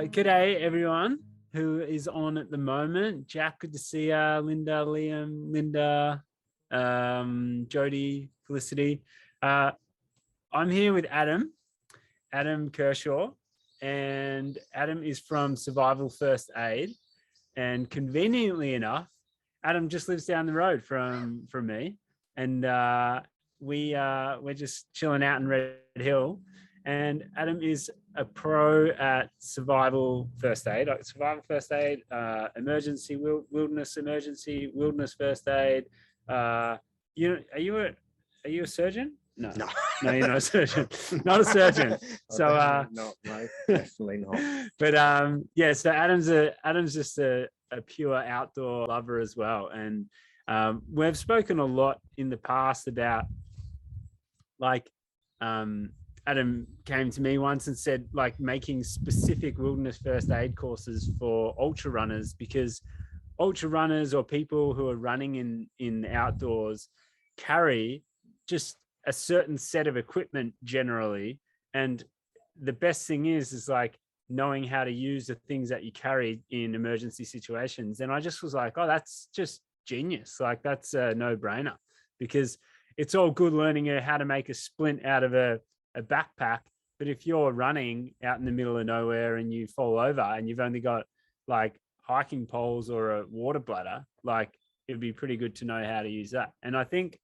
G'day everyone who is on at the moment. Jack, good to see you. Linda, Liam, Linda, Jody, Felicity. I'm here with Adam Kershaw, and Adam is from Survival First Aid. And conveniently enough, Adam just lives down the road from me, and we're just chilling out in Red Hill. And Adam is a pro at survival first aid, like survival first aid, emergency, wilderness emergency, wilderness first aid. Are you a surgeon? No, you're not a surgeon. Not a surgeon. So not, no, definitely not. But yeah, so Adam's just a pure outdoor lover as well, and we've spoken a lot in the past about like Adam came to me once and said like making specific wilderness first aid courses for ultra runners, because ultra runners or people who are running in outdoors carry just a certain set of equipment generally. And the best thing is like knowing how to use the things that you carry in emergency situations. And I just was like, oh, that's just genius. Like that's a no-brainer, because it's all good learning how to make a splint out of a backpack, but if you're running out in the middle of nowhere and you fall over and you've only got like hiking poles or a water bladder, like it'd be pretty good to know how to use that. And I think,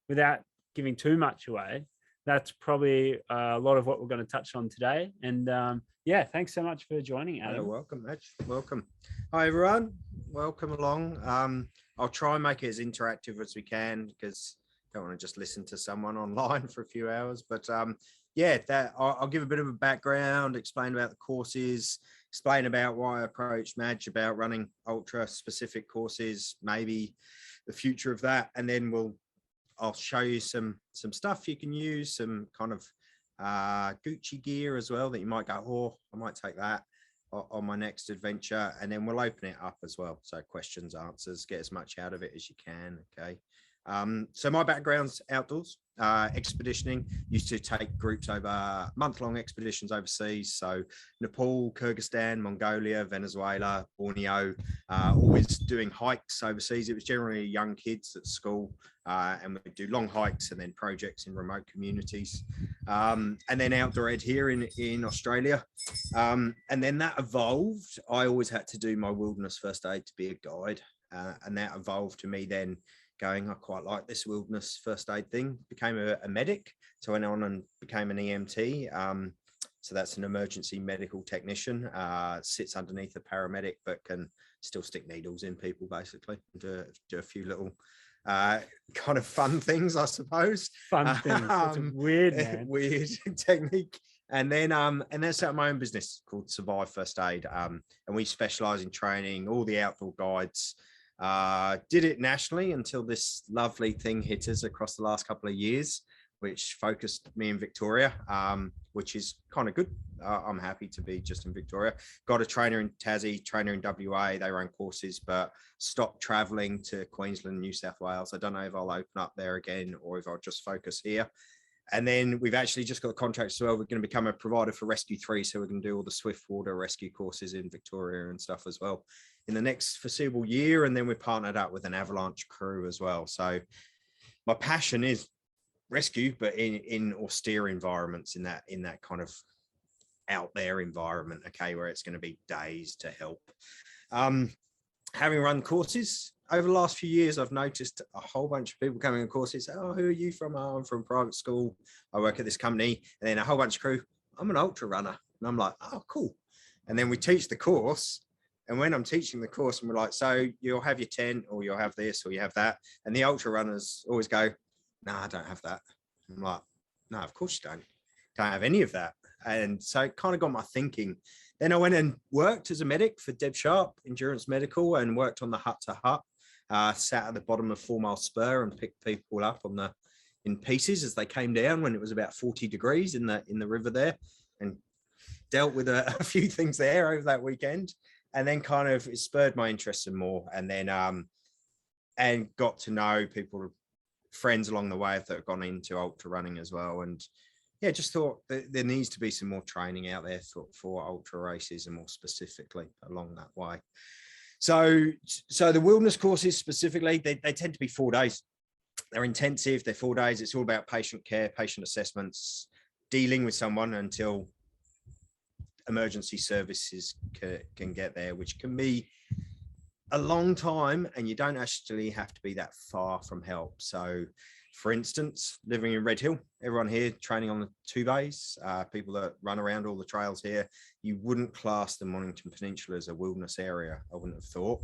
without giving too much away, that's probably a lot of what we're going to touch on today. And yeah, thanks so much for joining, Adam. You're welcome, Mitch. Welcome. Hi everyone, welcome along. I'll try and make it as interactive as we can, because don't want to just listen to someone online for a few hours. But yeah, I'll give a bit of a background, explain about the courses, explain about why I approached Madge about running ultra specific courses, maybe the future of that, and then I'll show you some stuff you can use, some kind of Gucci gear as well that you might go, oh, I might take that on my next adventure. And then we'll open it up as well, so questions, answers, get as much out of it as you can. Okay. So my background's outdoors, expeditioning. Used to take groups over month-long expeditions overseas, so Nepal, Kyrgyzstan, Mongolia, Venezuela, Borneo, always doing hikes overseas. It was generally young kids at school, and we'd do long hikes and then projects in remote communities, and then outdoor ed here in Australia, and then that evolved. I always had to do my wilderness first aid to be a guide, and that evolved to me then going, I quite like this wilderness first aid thing. Became a medic, so I went on and became an EMT. So that's an emergency medical technician, sits underneath a paramedic, but can still stick needles in people, basically, do a few little kind of fun things, I suppose. Fun things. That's weird, man. Weird technique. And then I set up my own business called Survive First Aid, and we specialize in training all the outdoor guides. Did it nationally until this lovely thing hit us across the last couple of years, which focused me in Victoria, which is kind of good. I'm happy to be just in Victoria. Got a trainer in Tassie, trainer in WA. They run courses, but stopped traveling to Queensland, New South Wales. I don't know if I'll open up there again or if I'll just focus here. And then we've actually just got a contract as well. We're going to become a provider for Rescue 3. So we're going to do all the swift water rescue courses in Victoria and stuff as well in the next foreseeable year. And then we're partnered up with an avalanche crew as well. So my passion is rescue, but in austere environments, in that kind of out there environment, okay, where it's going to be days to help. Having run courses over the last few years, I've noticed a whole bunch of people coming on courses. Oh, who are you from? Oh, I'm from private school. I work at this company. And then a whole bunch of crew, I'm an ultra runner. And I'm like, oh, cool. And then we teach the course. And when I'm teaching the course, and we're like, so you'll have your tent, or you'll have this, or you have that. And the ultra runners always go, no, I don't have that. I'm like, no, of course you don't. Don't have any of that. And so it kind of got my thinking. Then I went and worked as a medic for Deb Sharp, Endurance Medical, and worked on the hut to hut. Sat at the bottom of 4 Mile Spur and picked people up in pieces as they came down when it was about 40 degrees in the river there, and dealt with a few things there over that weekend. And then kind of it spurred my interest in more, and then and got to know people, friends along the way that have gone into ultra running as well. And yeah, just thought that there needs to be some more training out there for ultra races, and more specifically along that way. So the wilderness courses specifically, they tend to be 4 days. They're intensive. They're 4 days. It's all about patient care, patient assessments, dealing with someone until emergency services can get there, which can be a long time, and you don't actually have to be that far from help. So for instance, living in Red Hill, everyone here training on the 2 bays, people that run around all the trails here, you wouldn't class the Mornington Peninsula as a wilderness area, I wouldn't have thought.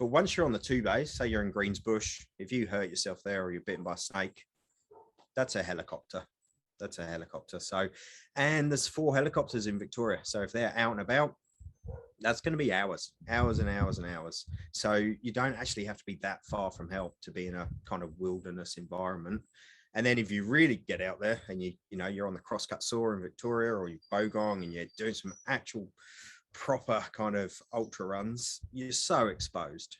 But once you're on the 2 bays, say you're in Greensbush, if you hurt yourself there or you're bitten by a snake, that's a helicopter. That's a helicopter. So, and there's 4 helicopters in Victoria. So if they're out and about, that's going to be hours and hours and hours. So you don't actually have to be that far from help to be in a kind of wilderness environment. And then if you really get out there and you're on the Crosscut Saw in Victoria, or you bogong and you're doing some actual proper kind of ultra runs, you're so exposed.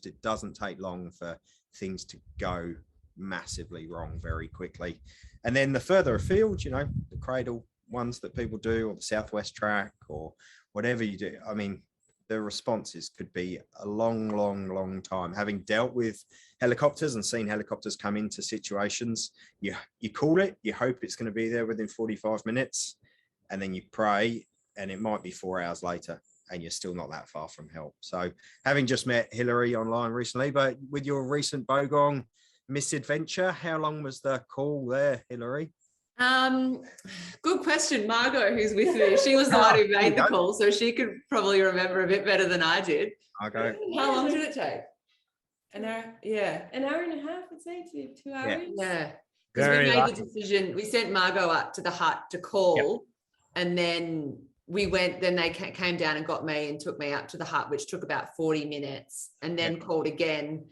It doesn't take long for things to go massively wrong very quickly. And then the further afield, the cradle ones that people do, or the Southwest Track, or whatever you do, I mean, the responses could be a long time. Having dealt with helicopters and seen helicopters come into situations, you call it, you hope it's going to be there within 45 minutes, and then you pray, and it might be 4 hours later, and you're still not that far from help. So having just met Hillary online recently, but with your recent bogong misadventure, how long was the call there, Hillary? Good question. Margot, who's with me, she was the one who made the call, so she could probably remember a bit better than I did. Okay. How long did it take? An hour? Yeah. An hour and a half, I'd say, to 2 hours. Yeah. Because we made the decision, we sent Margot up to the hut to call, and then we went, then they came down and got me and took me up to the hut, which took about 40 minutes, and then called again.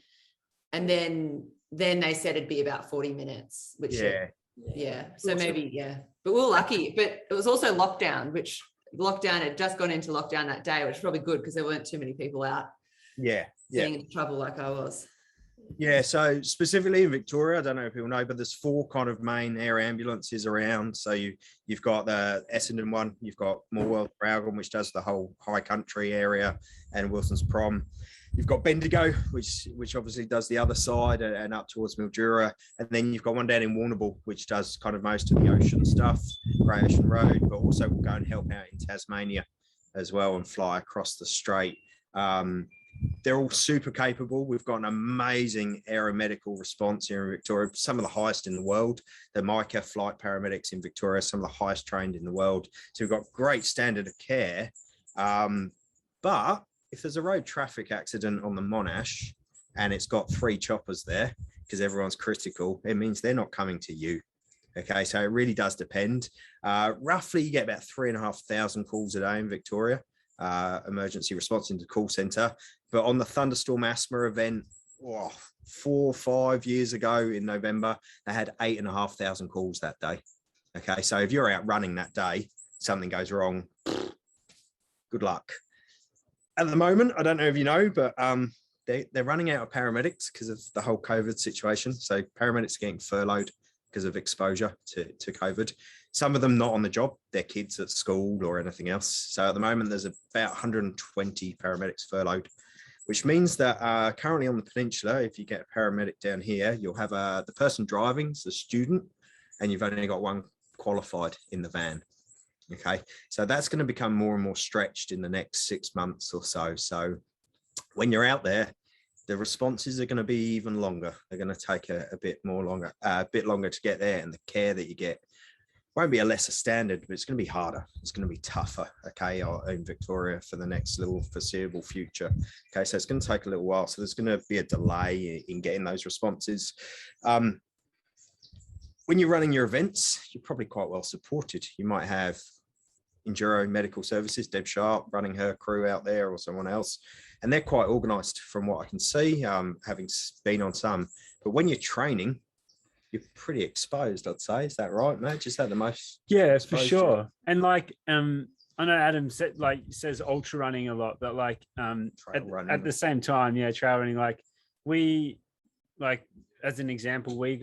And then they said it'd be about 40 minutes, which so maybe, but we were lucky. But it was also lockdown, had just gone into lockdown that day, which is probably good because there weren't too many people out getting into trouble like I was. Yeah, so specifically in Victoria, I don't know if people know, but there's 4 kind of main air ambulances around. So you've got the Essendon one, you've got Morwell, Traralgon, which does the whole high country area, and Wilson's Prom. You've got Bendigo, which obviously does the other side and up towards Mildura. And then you've got one down in Warrnambool, which does kind of most of the ocean stuff, Grey Ocean Road, but also will go and help out in Tasmania as well and fly across the strait. They're all super capable. We've got an amazing aeromedical response here in Victoria, some of the highest in the world. The MICA flight paramedics in Victoria, some of the highest trained in the world. So we've got great standard of care. But if there's a road traffic accident on the Monash and it's got 3 choppers there because everyone's critical, it means they're not coming to you. Okay, so it really does depend. Roughly, you get about 3,500 calls a day in Victoria, emergency response into the call centre. But on the thunderstorm asthma event, 4 or 5 years ago in November, they had 8,500 calls that day. Okay, so if you're out running that day, something goes wrong, good luck. At the moment, I don't know if you know, but they're running out of paramedics because of the whole COVID situation. So paramedics are getting furloughed because of exposure to COVID. Some of them not on the job, their kids at school or anything else. So at the moment, there's about 120 paramedics furloughed, which means that currently on the peninsula, if you get a paramedic down here, you'll have the person driving is the student, and you've only got 1 qualified in the van. Okay, so that's going to become more and more stretched in the next 6 months or so. So when you're out there, the responses are going to be even longer. They're going to take a bit longer to get there, and the care that you get won't be a lesser standard, but it's going to be harder. It's going to be tougher, okay, in Victoria for the next little foreseeable future. Okay, so it's going to take a little while. So there's going to be a delay in getting those responses. When you're running your events, you're probably quite well supported. You might have Enduro Medical Services, Deb Sharp, running her crew out there, or someone else, and they're quite organised from what I can see, having been on some. But when you're training, you're pretty exposed, I'd say. Is that right, Madge? Is that the most? Yeah, for sure. And like, I know Adam says ultra running a lot, but like at the same time, trail running. Like we, like as an example, we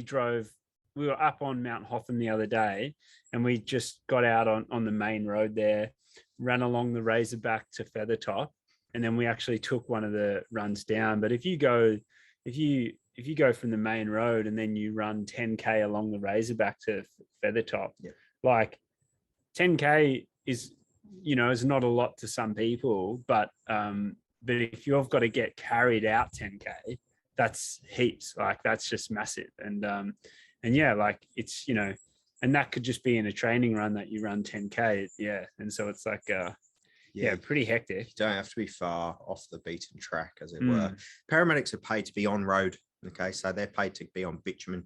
drove we were up on Mount Hotham the other day, and we just got out on the main road there, ran along the Razorback to Feathertop, and then we actually took one of the runs down. But if you go from the main road and then you run 10K along the Razorback to Feathertop, like 10K is not a lot to some people, but if you've got to get carried out 10K, that's heaps. Like that's just massive. And yeah, like it's, and that could just be in a training run that you run 10K. Yeah. And so it's like, pretty hectic. You don't have to be far off the beaten track, as it were. Paramedics are paid to be on road. Okay. So they're paid to be on bitumen.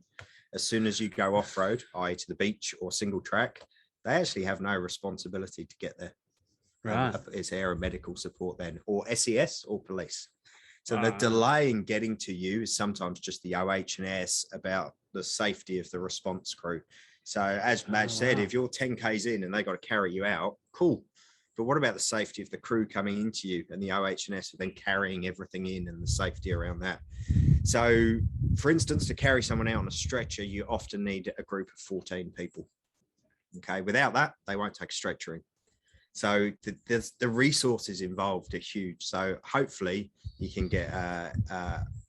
As soon as you go off road, i.e. to the beach or single track, they actually have no responsibility to get there. Right. It's aeromedical support then, or SES or police. So the delay in getting to you is sometimes just the OH&S about the safety of the response crew. So as Madge said, if you're 10Ks in and they got to carry you out, cool. But what about the safety of the crew coming into you and the OH&S then carrying everything in and the safety around that? So for instance, to carry someone out on a stretcher, you often need a group of 14 people. Okay. Without that, they won't take a stretcher in. So the resources involved are huge. So hopefully you can get an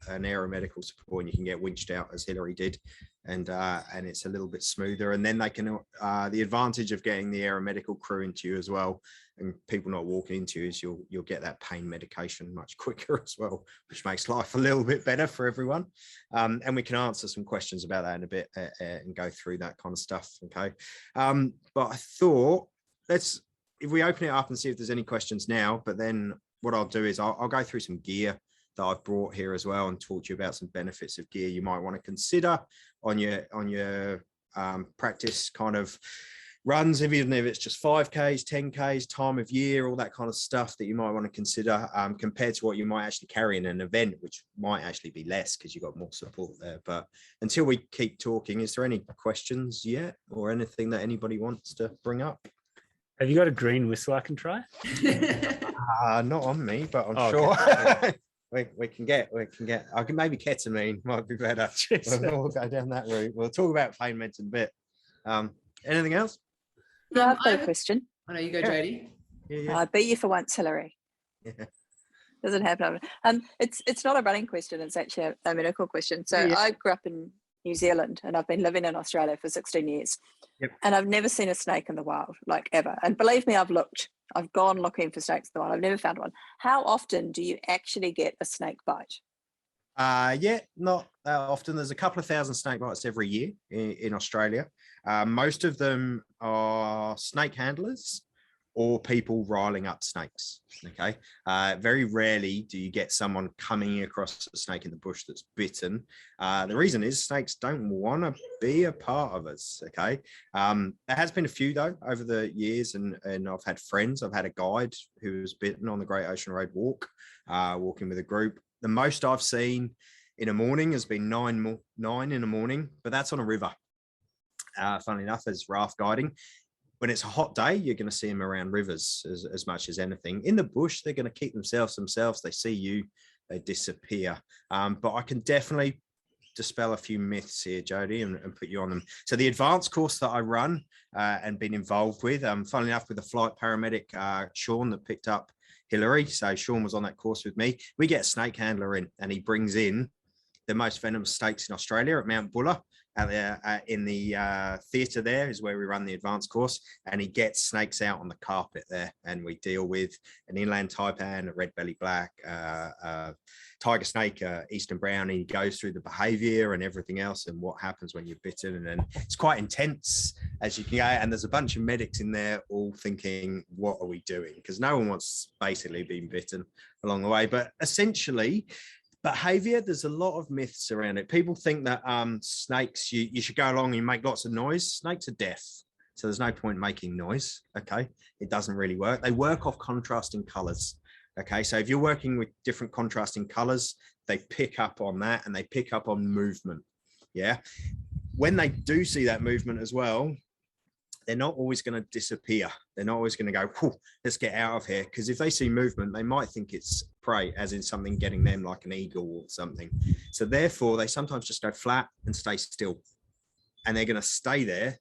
aeromedical support and you can get winched out as Hillary did, and it's a little bit smoother. And then they can the advantage of getting the aeromedical crew into you as well, and people not walking into you, is you'll get that pain medication much quicker as well, which makes life a little bit better for everyone. And we can answer some questions about that in a bit and go through that kind of stuff. Okay, but I thought if we open it up and see if there's any questions now, but then what I'll do is I'll go through some gear that I've brought here as well and talk to you about some benefits of gear you might want to consider on your practice kind of runs, even if it's just 5Ks, 10Ks, time of year, all that kind of stuff that you might want to consider compared to what you might actually carry in an event, which might actually be less because you've got more support there. But until we keep talking, is there any questions yet or anything that anybody wants to bring up? Have you got a green whistle I can try? Not on me, but I'm sure we can get. I can maybe ketamine might be better. We'll go down that route. We'll talk about pain meds in a bit. Anything else? Yeah, I've got a question. I know you go, Jodie. Yeah. I beat you for once, Hillary. Yeah. Doesn't happen. It's not a running question. It's actually a medical question. So I grew up in New Zealand and I've been living in Australia for 16 years. Yep. And I've never seen a snake in the wild, like ever. And believe me, I've gone looking for snakes in the wild. I've never found one. How often do you actually get a snake bite? Not that often. There's a couple of thousand snake bites every year in Australia. Most of them are snake handlers or people riling up snakes. Okay. Very rarely do you get someone coming across a snake in the bush that's bitten. The reason is snakes don't want to be a part of us. Okay. There has been a few though over the years, and I've had friends. I've had a guide who was bitten on the Great Ocean Road walk, walking with a group. The most I've seen in a morning has been nine in the morning, but that's on a river. Funnily enough, as raft guiding. When it's a hot day, you're going to see them around rivers as much as anything. In the bush, they're going to keep themselves. They see you, they disappear. But I can definitely dispel a few myths here, Jodie, and put you on them. So the advanced course that I run and been involved with, funnily enough, with the flight paramedic, Sean, that picked up Hillary. So Sean was on that course with me. We get a snake handler in, and he brings in the most venomous snakes in Australia at Mount Buller. Out there in the theatre there is where we run the advanced course, and he gets snakes out on the carpet there, and we deal with an inland taipan, a red belly black, tiger snake, eastern brown, and he goes through the behavior and everything else and what happens when you're bitten. And then it's quite intense as you can go, and there's a bunch of medics in there all thinking, what are we doing? Because no one wants basically being bitten along the way. But essentially, behavior, there's a lot of myths around it. People think that snakes, you should go along and make lots of noise. Snakes are deaf, so there's no point making noise. Okay, it doesn't really work. They work off contrasting colors. Okay, so if you're working with different contrasting colors, they pick up on that, and they pick up on movement. Yeah, when they do see that movement as well, they're not always going to disappear. They're not always going to go, let's get out of here. Because if they see movement, they might think it's prey, as in something getting them, like an eagle or something. So therefore, they sometimes just go flat and stay still. and they're going to stay there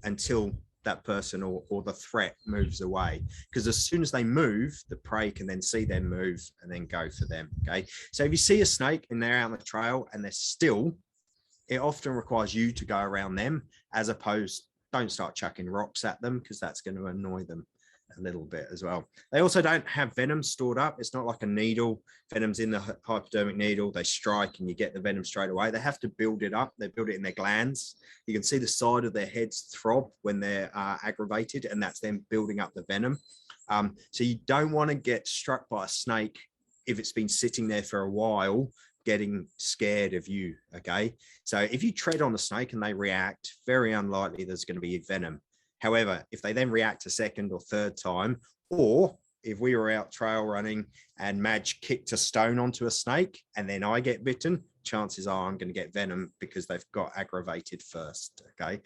until that person or the threat moves away, because as soon as they move, the prey can then see them move and then go for them. Okay, so if you see a snake and they're out on the trail and they're still, it often requires you to go around them, as opposed, don't start chucking rocks at them, because that's going to annoy them a little bit as well. They also don't have venom stored up. It's not like a needle. Venom's in the hypodermic needle. They strike and you get the venom straight away. They have to build it up. They build it in their glands. You can see the side of their heads throb when they're aggravated, and that's them building up the venom. So you don't want to get struck by a snake if it's been sitting there for a while, getting scared of you. Okay, so if you tread on a snake and they react, very unlikely there's going to be venom. However, if they then react a second or third time, or if we were out trail running and Madge kicked a stone onto a snake and then I get bitten, chances are I'm going to get venom because they've got aggravated first. Okay.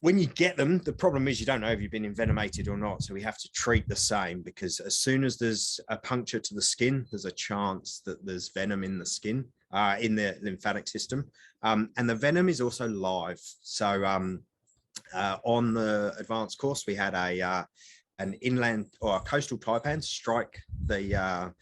When you get them, the problem is you don't know if you've been envenomated or not. So we have to treat the same, because as soon as there's a puncture to the skin, there's a chance that there's venom in the skin, in the lymphatic system. And the venom is also live. So on the advanced course, we had an inland or a coastal taipan strike the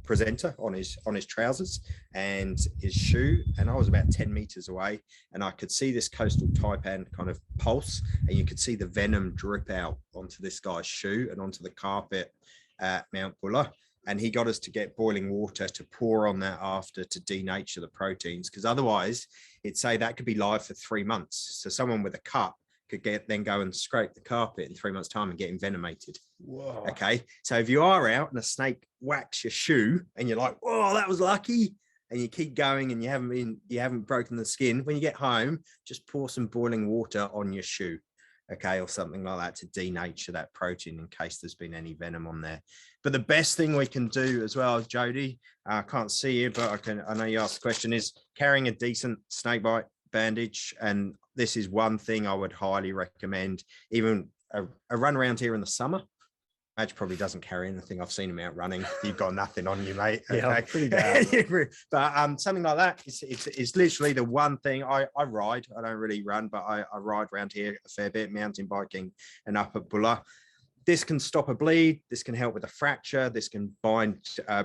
presenter on his trousers and his shoe, and I was about 10 meters away, and I could see this coastal taipan kind of pulse, and you could see the venom drip out onto this guy's shoe and onto the carpet at Mount Buller. And he got us to get boiling water to pour on that after, to denature the proteins, because otherwise it'd say that could be live for 3 months. So someone with a cut could then go and scrape the carpet in 3 months' time and get envenomated. Whoa. Okay, so if you are out and a snake whacks your shoe and you're like, "Oh, that was lucky," and you keep going and you haven't broken the skin, when you get home, just pour some boiling water on your shoe, okay, or something like that, to denature that protein in case there's been any venom on there. But the best thing we can do as well, Jody, I can't see you, but I know you asked the question, is carrying a decent snakebite bandage. And this is one thing I would highly recommend. Even a run around here in the summer, Madge probably doesn't carry anything. I've seen him out running. You've got nothing on you, mate. Okay? Yeah, pretty bad. But something like that, it's literally the one thing. I ride. I don't really run, but I ride around here a fair bit, mountain biking and up at Buller. This can stop a bleed. This can help with a fracture. This can bind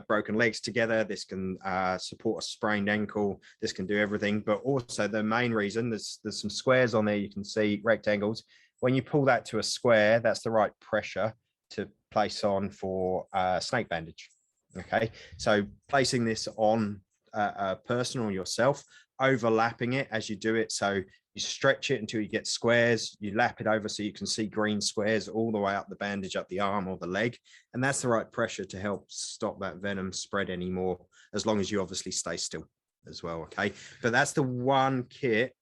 broken legs together. This can support a sprained ankle. This can do everything. But also the main reason, there's some squares on there. You can see rectangles. When you pull that to a square, that's the right pressure to place on for snake bandage. Okay, so placing this on a person or yourself, overlapping it as you do it. So you stretch it until you get squares, you lap it over so you can see green squares all the way up the bandage, up the arm or the leg. And that's the right pressure to help stop that venom spread anymore, as long as you obviously stay still as well. Okay, but that's the one kit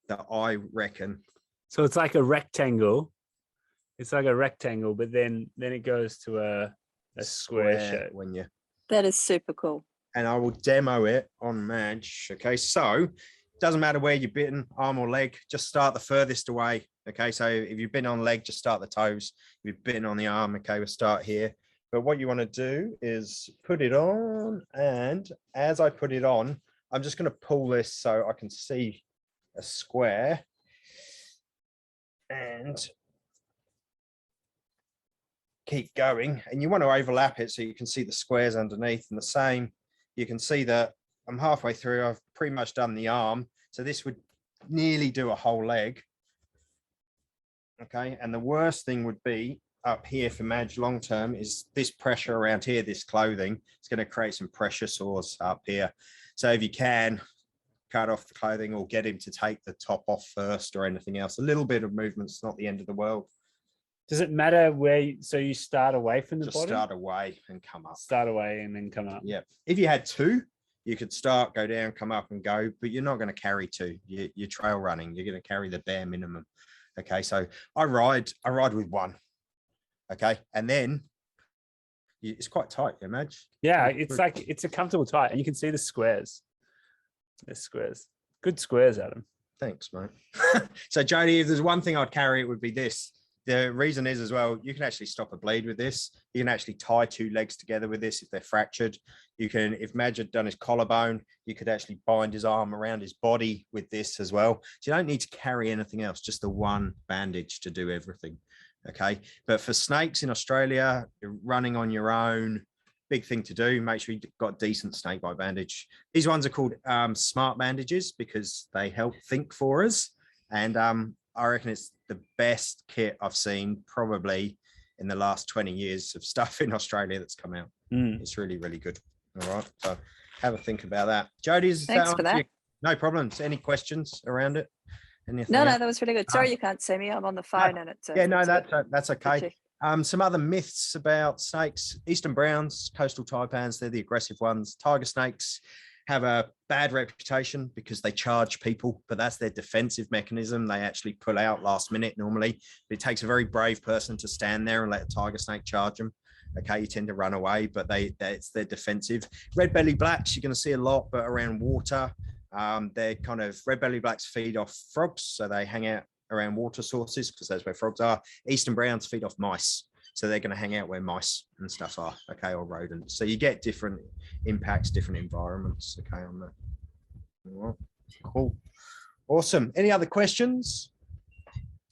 that I reckon. So it's like a rectangle. It's like a rectangle, but then it goes to a square shape. When you. That is super cool. And I will demo it on Madge. Okay, so doesn't matter where you're bitten, arm or leg, just start the furthest away. Okay, so if you've been on leg, just start the toes. If you've bitten on the arm, okay, we'll start here. But what you want to do is put it on, and as I put it on, I'm just going to pull this so I can see a square. And keep going, and you want to overlap it so you can see the squares underneath. And the same, you can see that I'm halfway through. I've pretty much done the arm, so this would nearly do a whole leg. Okay, and the worst thing would be up here for Madge long term is this pressure around here, this clothing. It's going to create some pressure sores up here. So if you can, cut off the clothing or get him to take the top off first or anything else. A little bit of movement's not the end of the world. Does it matter where so you start away from the Just bottom? start away and come up. Start away and then come up. Yeah. If you had two, you could start, go down, come up and go, but you're not going to carry two. You're trail running. You're going to carry the bare minimum. Okay. So I ride with one. Okay. And then it's quite tight, you imagine? Yeah. It's like, it's a comfortable tight, and you can see the squares. There's squares. Good squares, Adam. Thanks, mate. So Jody, if there's one thing I'd carry, it would be this. the reason is as well, you can actually stop a bleed with this. You can actually tie 2 legs together with this if they're fractured. You can, if Madge had done his collarbone, you could actually bind his arm around his body with this as well. So you don't need to carry anything else, just the one bandage to do everything. Okay. But for snakes in Australia, you're running on your own, big thing to do. Make sure you've got decent snake bite bandage. These ones are called smart bandages because they help think for us. And I reckon it's the best kit I've seen probably in the last 20 years of stuff in Australia that's come out. It's really, really good. All right. So have a think about that. Jodie, Thanks for that. No problems. Any questions around it? Anything No, else? that was really good. Sorry you can't see me. I'm on the phone and it's that's okay. Some other myths about snakes: eastern browns, coastal taipans, they're the aggressive ones. Tiger snakes have a bad reputation because they charge people, but that's their defensive mechanism. They actually pull out last minute normally. But it takes a very brave person to stand there and let a tiger snake charge them. Okay, you tend to run away, but it's their defensive. Red belly blacks, you're going to see a lot, but around water. They're kind of, red belly blacks feed off frogs, so they hang out around water sources because that's where frogs are. Eastern browns feed off mice, so they're going to hang out where mice and stuff are, okay, or rodents. So you get different impacts, different environments, okay, on that. All right, cool, awesome. Any other questions?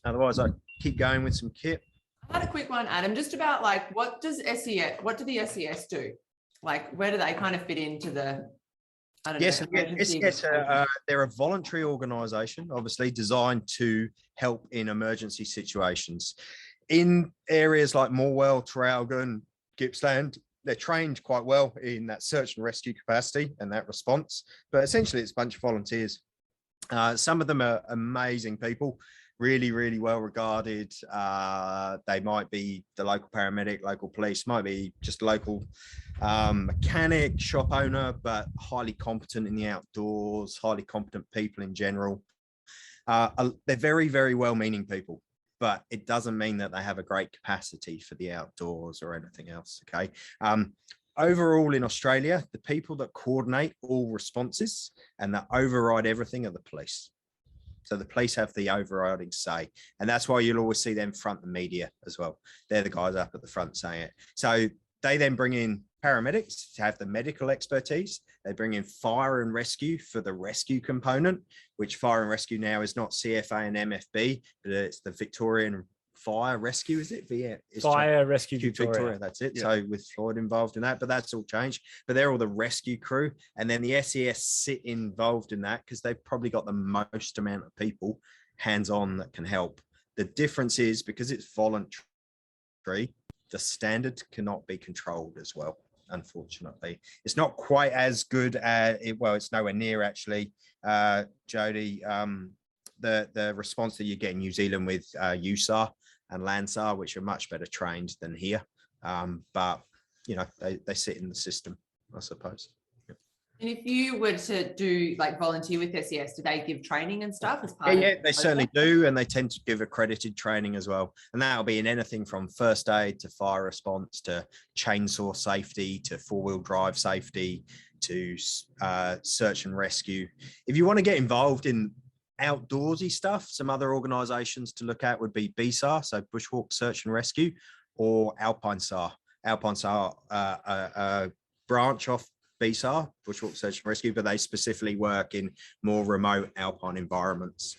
Otherwise, I keep going with some kit. I had a quick one, Adam, just about like, what do the SES do? Like, where do they kind of fit into the, I don't know. SES, they're a voluntary organisation, obviously designed to help in emergency situations. In areas like Morwell, Traralgon, Gippsland, they're trained quite well in that search and rescue capacity and that response. But essentially, it's a bunch of volunteers. Some of them are amazing people, really, really well regarded. They might be the local paramedic, local police, might be just local mechanic, shop owner, but highly competent in the outdoors, highly competent people in general. They're very, very well-meaning people, but it doesn't mean that they have a great capacity for the outdoors or anything else, okay? Overall in Australia, the people that coordinate all responses and that override everything are the police. So the police have the overriding say, and that's why you'll always see them front the media as well. They're the guys up at the front saying it. So they then bring in paramedics to have the medical expertise. They bring in fire and rescue for the rescue component, which fire and rescue now is not CFA and MFB, but it's the Victorian Fire Rescue, is it? Yeah, Fire Rescue Victoria. That's it. Yeah. So with Floyd involved in that, but that's all changed. But they're all the rescue crew, and then the SES sit involved in that because they've probably got the most amount of people hands-on that can help. The difference is because it's voluntary, the standard cannot be controlled as well. Unfortunately, it's not quite as good as it. Well, it's nowhere near actually, Jodie. The response that you get in New Zealand with USAR and LANSAR, which are much better trained than here, but you know they sit in the system, I suppose. Yep. And if you were to do like volunteer with SES, do they give training and stuff as part? Yeah, they certainly do, and they tend to give accredited training as well. And that'll be in anything from first aid to fire response to chainsaw safety to four-wheel drive safety to search and rescue. If you want to get involved in outdoorsy stuff, some other organizations to look at would be BSAR, so Bushwalk Search and Rescue, or Alpine SAR. Alpine SAR, a branch off BSAR, Bushwalk Search and Rescue, but they specifically work in more remote alpine environments.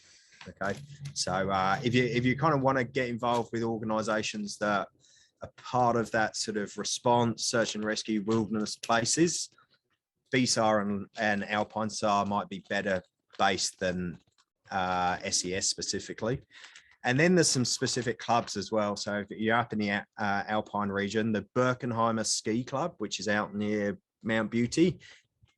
Okay, so if you kind of want to get involved with organizations that are part of that sort of response, search and rescue, wilderness places, BSAR and Alpine SAR might be better based than SES specifically. And then there's some specific clubs as well. So if you're up in the Alpine region, the Birkenheimer Ski Club, which is out near Mount Beauty,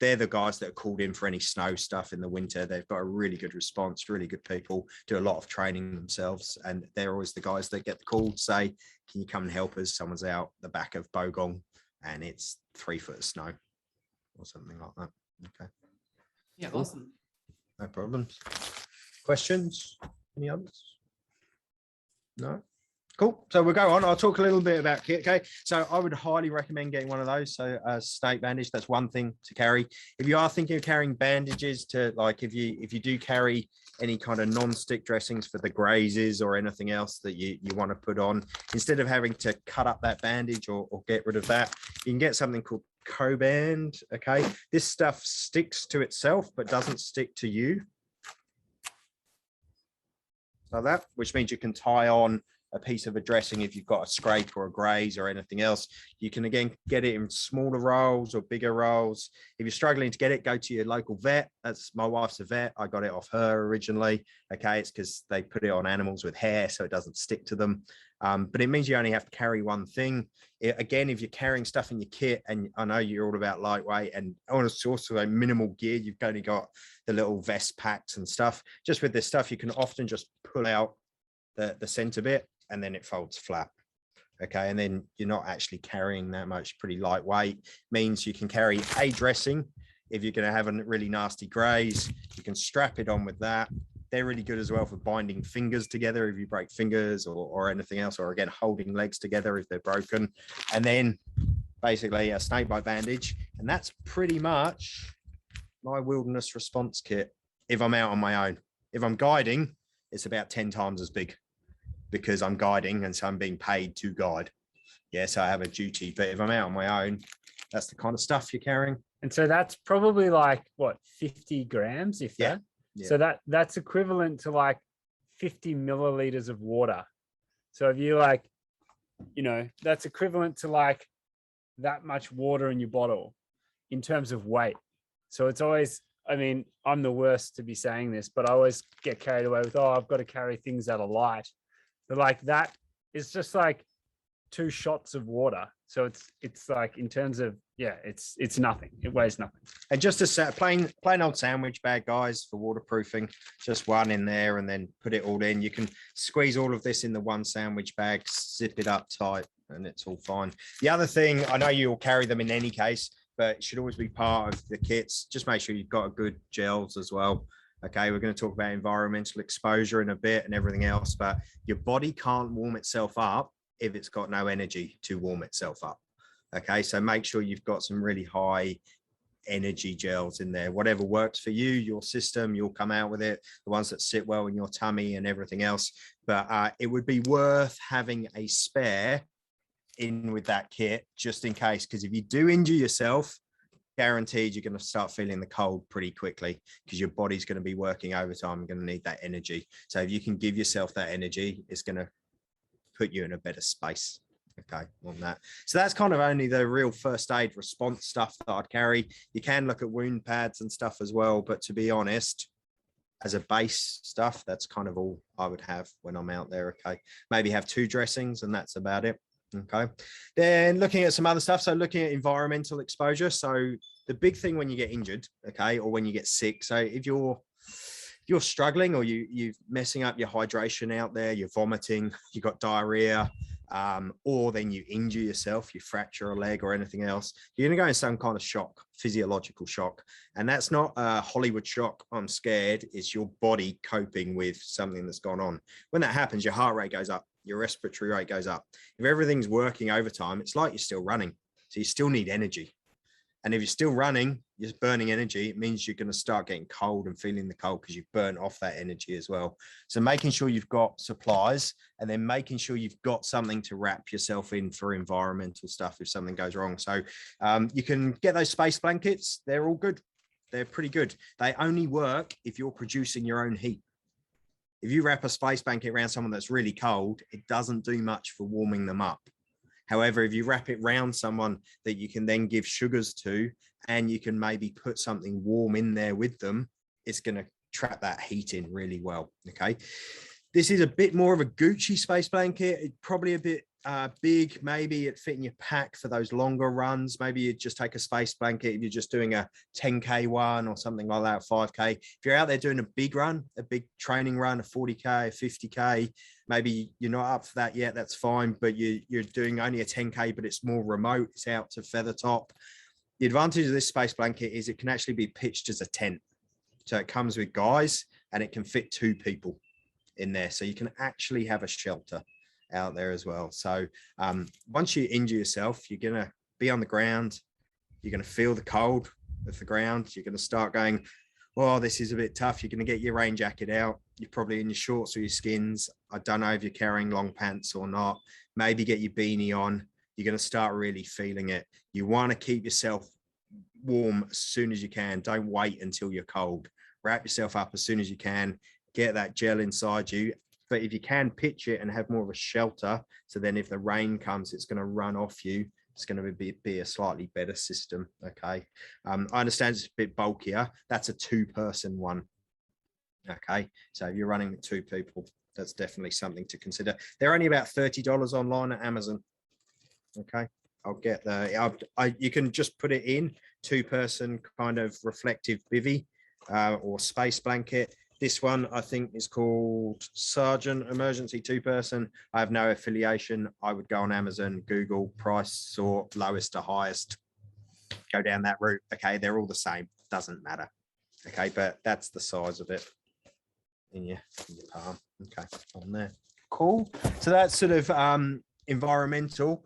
they're the guys that are called in for any snow stuff in the winter. They've got a really good response, really good people, do a lot of training themselves. And they're always the guys that get the call to say, can you come and help us? Someone's out the back of Bogong and it's 3 foot of snow or something like that. Okay. Yeah, awesome. No problems. Questions? Any others? No? Cool. So we'll go on. I'll talk a little bit about kit. Okay. So I would highly recommend getting one of those. So a snake bandage, that's one thing to carry. If you are thinking of carrying bandages to like, if you do carry any kind of non-stick dressings for the grazes or anything else that you want to put on, instead of having to cut up that bandage or get rid of that, you can get something called Coband. Okay. This stuff sticks to itself, but doesn't stick to you. Like that, which means you can tie on a piece of a dressing if you've got a scrape or a graze or anything else. You can again get it in smaller rolls or bigger rolls. If you're struggling to get it, go to your local vet. That's my wife's a vet. I got it off her originally. Okay, it's because they put it on animals with hair so it doesn't stick to them. But it means you only have to carry one thing. Again, if you're carrying stuff in your kit, and I know you're all about lightweight and also like minimal gear, you've only got the little vest packs and stuff. Just with this stuff, you can often just pull out the center bit and then it folds flat. Okay, and then you're not actually carrying that much. Pretty lightweight, means you can carry a dressing. If you're going to have a really nasty graze, you can strap it on with that. They're really good as well for binding fingers together if you break fingers or anything else, or again holding legs together if they're broken. And then basically a snakebite bandage, and that's pretty much my wilderness response kit if I'm out on my own. If I'm guiding, it's about 10 times as big, because I'm guiding and so I'm being paid to guide. Yeah, so I have a duty. But if I'm out on my own, that's the kind of stuff you're carrying. And so that's probably like what, 50 grams, if Yeah. that. Yeah. So that's equivalent to like 50 milliliters of water. So if you like, you know, that's equivalent to like that much water in your bottle in terms of weight. So it's always, I mean, I'm the worst to be saying this, but I always get carried away with, oh, I've got to carry things that are light. But like that is just like 2 shots of water. So it's like in terms of, yeah, it's nothing. It weighs nothing. And just a plain old sandwich bag, guys, for waterproofing, just one in there and then put it all in. You can squeeze all of this in the one sandwich bag, zip it up tight, and it's all fine. The other thing, I know you'll carry them in any case, but it should always be part of the kits. Just make sure you've got a good gels as well. Okay, we're going to talk about environmental exposure in a bit and everything else, but your body can't warm itself up if it's got no energy to warm itself up. Okay, so make sure you've got some really high energy gels in there. Whatever works for you, your system, you'll come out with it, the ones that sit well in your tummy and everything else. But it would be worth having a spare in with that kit just in case, because if you do injure yourself, guaranteed you're going to start feeling the cold pretty quickly, because your body's going to be working overtime and going to need that energy. So if you can give yourself that energy, it's going to put you in a better space. Okay, on that. So that's kind of only the real first aid response stuff that I'd carry. You can look at wound pads and stuff as well, but to be honest, as a base stuff, that's kind of all I would have when I'm out there. Okay, maybe have 2 dressings and that's about it. Okay, then looking at some other stuff, so looking at environmental exposure. So the big thing when you get injured, okay, or when you get sick, so if you're struggling or you're messing up your hydration out there, you're vomiting, you've got diarrhea, or then you injure yourself, you fracture a leg or anything else, you're going to go in some kind of shock, physiological shock. And that's not a Hollywood shock, I'm scared. It's your body coping with something that's gone on. When that happens, your heart rate goes up, your respiratory rate goes up. If everything's working overtime, it's like you're still running. So you still need energy. And if you're still running, you're burning energy, it means you're going to start getting cold and feeling the cold because you've burnt off that energy as well. So making sure you've got supplies, and then making sure you've got something to wrap yourself in for environmental stuff if something goes wrong. So you can get those space blankets. They're all good. They're pretty good. They only work if you're producing your own heat. If you wrap a space blanket around someone that's really cold, it doesn't do much for warming them up. However, if you wrap it around someone that you can then give sugars to, and you can maybe put something warm in there with them, it's going to trap that heat in really well. Okay. This is a bit more of a Gucci space blanket. It's probably a bit big. Maybe it fit in your pack for those longer runs. Maybe you just take a space blanket if you're just doing a 10K one or something like that, 5K. If you're out there doing a big run, a big training run, a 40K, a 50K, maybe you're not up for that yet, that's fine, but you're doing only a 10K, but it's more remote, it's out to feather top. The advantage of this space blanket is it can actually be pitched as a tent. So it comes with guys and it can fit 2 people in there. So you can actually have a shelter. out there as well. So once you injure yourself, you're going to be on the ground. You're going to feel the cold of the ground. You're going to start going, oh, this is a bit tough. You're going to get your rain jacket out. You're probably in your shorts or your skins. I don't know if you're carrying long pants or not. Maybe get your beanie on. You're going to start really feeling it. You want to keep yourself warm as soon as you can. Don't wait until you're cold. Wrap yourself up as soon as you can. Get that gel inside you. But if you can, pitch it and have more of a shelter, so then if the rain comes, it's going to run off you. It's going to be a slightly better system. Okay. I understand it's a bit bulkier. That's a 2-person one. Okay. So if you're running with 2 people, that's definitely something to consider. They're only about $30 online at Amazon. Okay. I'll get you can just put it in 2-person kind of reflective bivvy or space blanket. This one, I think, is called Sergeant Emergency 2-person. I have no affiliation. I would go on Amazon, Google, price, sort, lowest to highest. Go down that route. Okay, they're all the same. Doesn't matter. Okay, but that's the size of it in your palm. Okay, on there. Cool. So that's sort of environmental.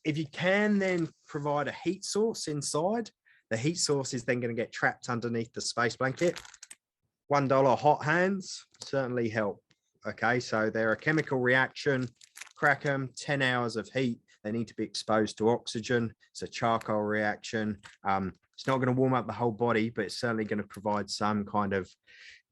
If you can then provide a heat source inside, the heat source is then going to get trapped underneath the space blanket. $1 hot hands certainly help. Okay, so they're a chemical reaction. Crack them, 10 hours of heat. They need to be exposed to oxygen. It's a charcoal reaction. It's not going to warm up the whole body, but it's certainly going to provide some kind of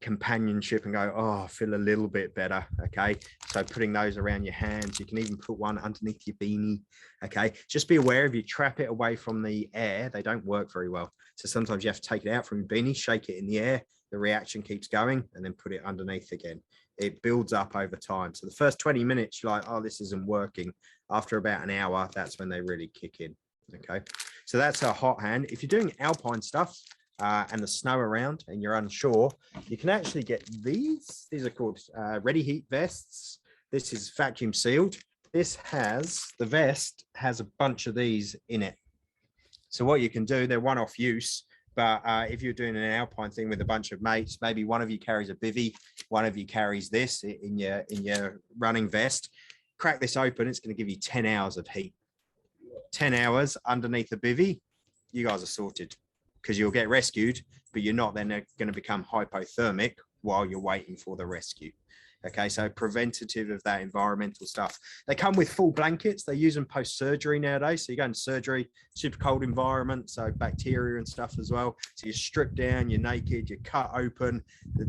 companionship and go, oh, I feel a little bit better. Okay, so putting those around your hands. You can even put one underneath your beanie. Okay, just be aware if you trap it away from the air, they don't work very well. So sometimes you have to take it out from your beanie, shake it in the air, the reaction keeps going, and then put it underneath again. It builds up over time. So the first 20 minutes, you're like, oh, this isn't working. After about an hour, that's when they really kick in. Okay, so that's a hot hand. If you're doing alpine stuff and the snow around and you're unsure, you can actually get these. These are called ready heat vests. This is vacuum sealed. The vest has a bunch of these in it. So what you can do, they're one-off use. But if you're doing an alpine thing with a bunch of mates, maybe one of you carries a bivvy, one of you carries this in your running vest. Crack this open, it's going to give you 10 hours of heat. 10 hours underneath the bivvy, you guys are sorted, because you'll get rescued, but you're not then going to become hypothermic while you're waiting for the rescue. Okay, so preventative of that environmental stuff. They come with full blankets. They use them post-surgery nowadays. So you go into surgery, super cold environment, so bacteria and stuff as well. So you're stripped down, you're naked, you're cut open. The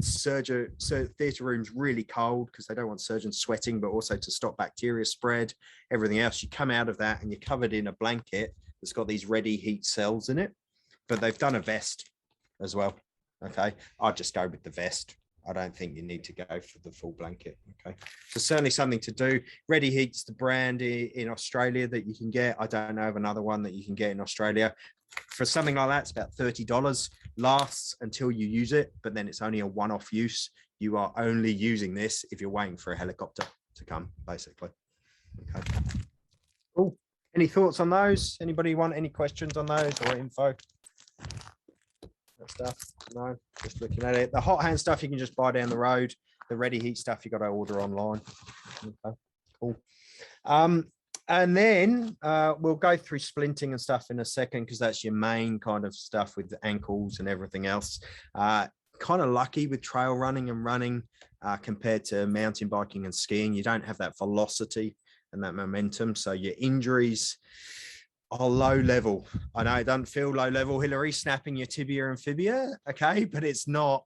theatre room's really cold because they don't want surgeons sweating, but also to stop bacteria spread, everything else. You come out of that and you're covered in a blanket that's got these ready heat cells in it, but they've done a vest as well. Okay, I'd just go with the vest. I don't think you need to go for the full blanket. Okay, so certainly something to do. Ready Heat's the brand in Australia that you can get. I don't know of another one that you can get in Australia. For something like that, it's about $30. Lasts until you use it, but then it's only a one-off use. You are only using this if you're waiting for a helicopter to come, basically. Okay. Cool. Any thoughts on those? Anybody want any questions on those or info? Stuff? No, just looking at it. The hot hand stuff you can just buy down the road. The ready heat stuff you got to order online. Okay, cool. And then we'll go through splinting and stuff in a second, because that's your main kind of stuff with the ankles and everything else. Kind of lucky with trail running and running compared to mountain biking and skiing. You don't have that velocity and that momentum, so your injuries are low level. I know it doesn't feel low level, Hillary, snapping your tibia and fibia, okay, but it's not,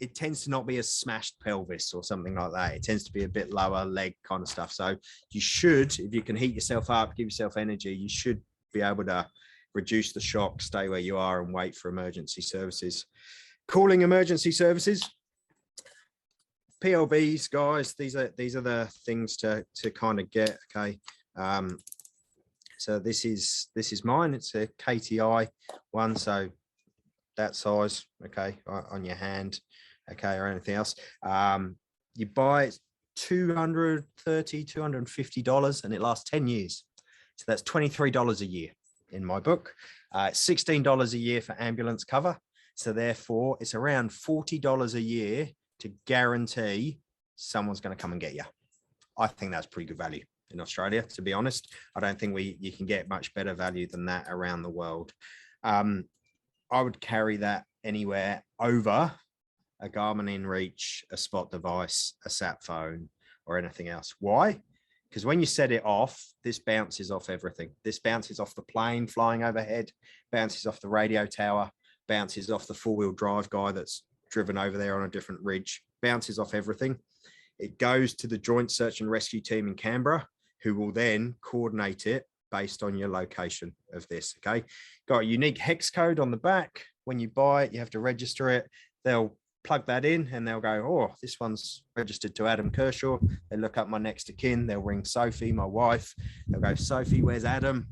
it tends to not be a smashed pelvis or something like that. It tends to be a bit lower leg kind of stuff. So you should, if you can heat yourself up, give yourself energy, you should be able to reduce the shock, stay where you are and wait for emergency services. Calling emergency services, PLBs, guys, these are the things to kind of get, okay. So this is mine. It's a KTI one, so that size, okay, on your hand, okay, or anything else. You buy it $230, $250, and it lasts 10 years. So that's $23 a year in my book. $16 a year for ambulance cover. So therefore, it's around $40 a year to guarantee someone's going to come and get you. I think that's pretty good value in Australia, to be honest. I don't think you can get much better value than that around the world. I would carry that anywhere over a Garmin InReach, a Spot device, a sat phone, or anything else. Why? Because when you set it off, this bounces off everything. This bounces off the plane flying overhead, bounces off the radio tower, bounces off the four-wheel drive guy that's driven over there on a different ridge, bounces off everything. It goes to the Joint Search and Rescue team in Canberra, who will then coordinate it based on your location of this, okay? Got a unique hex code on the back. When you buy it, you have to register it. They'll plug that in and they'll go, oh, this one's registered to Adam Kershaw. They look up my next of kin. They'll ring Sophie, my wife. They'll go, Sophie, where's Adam?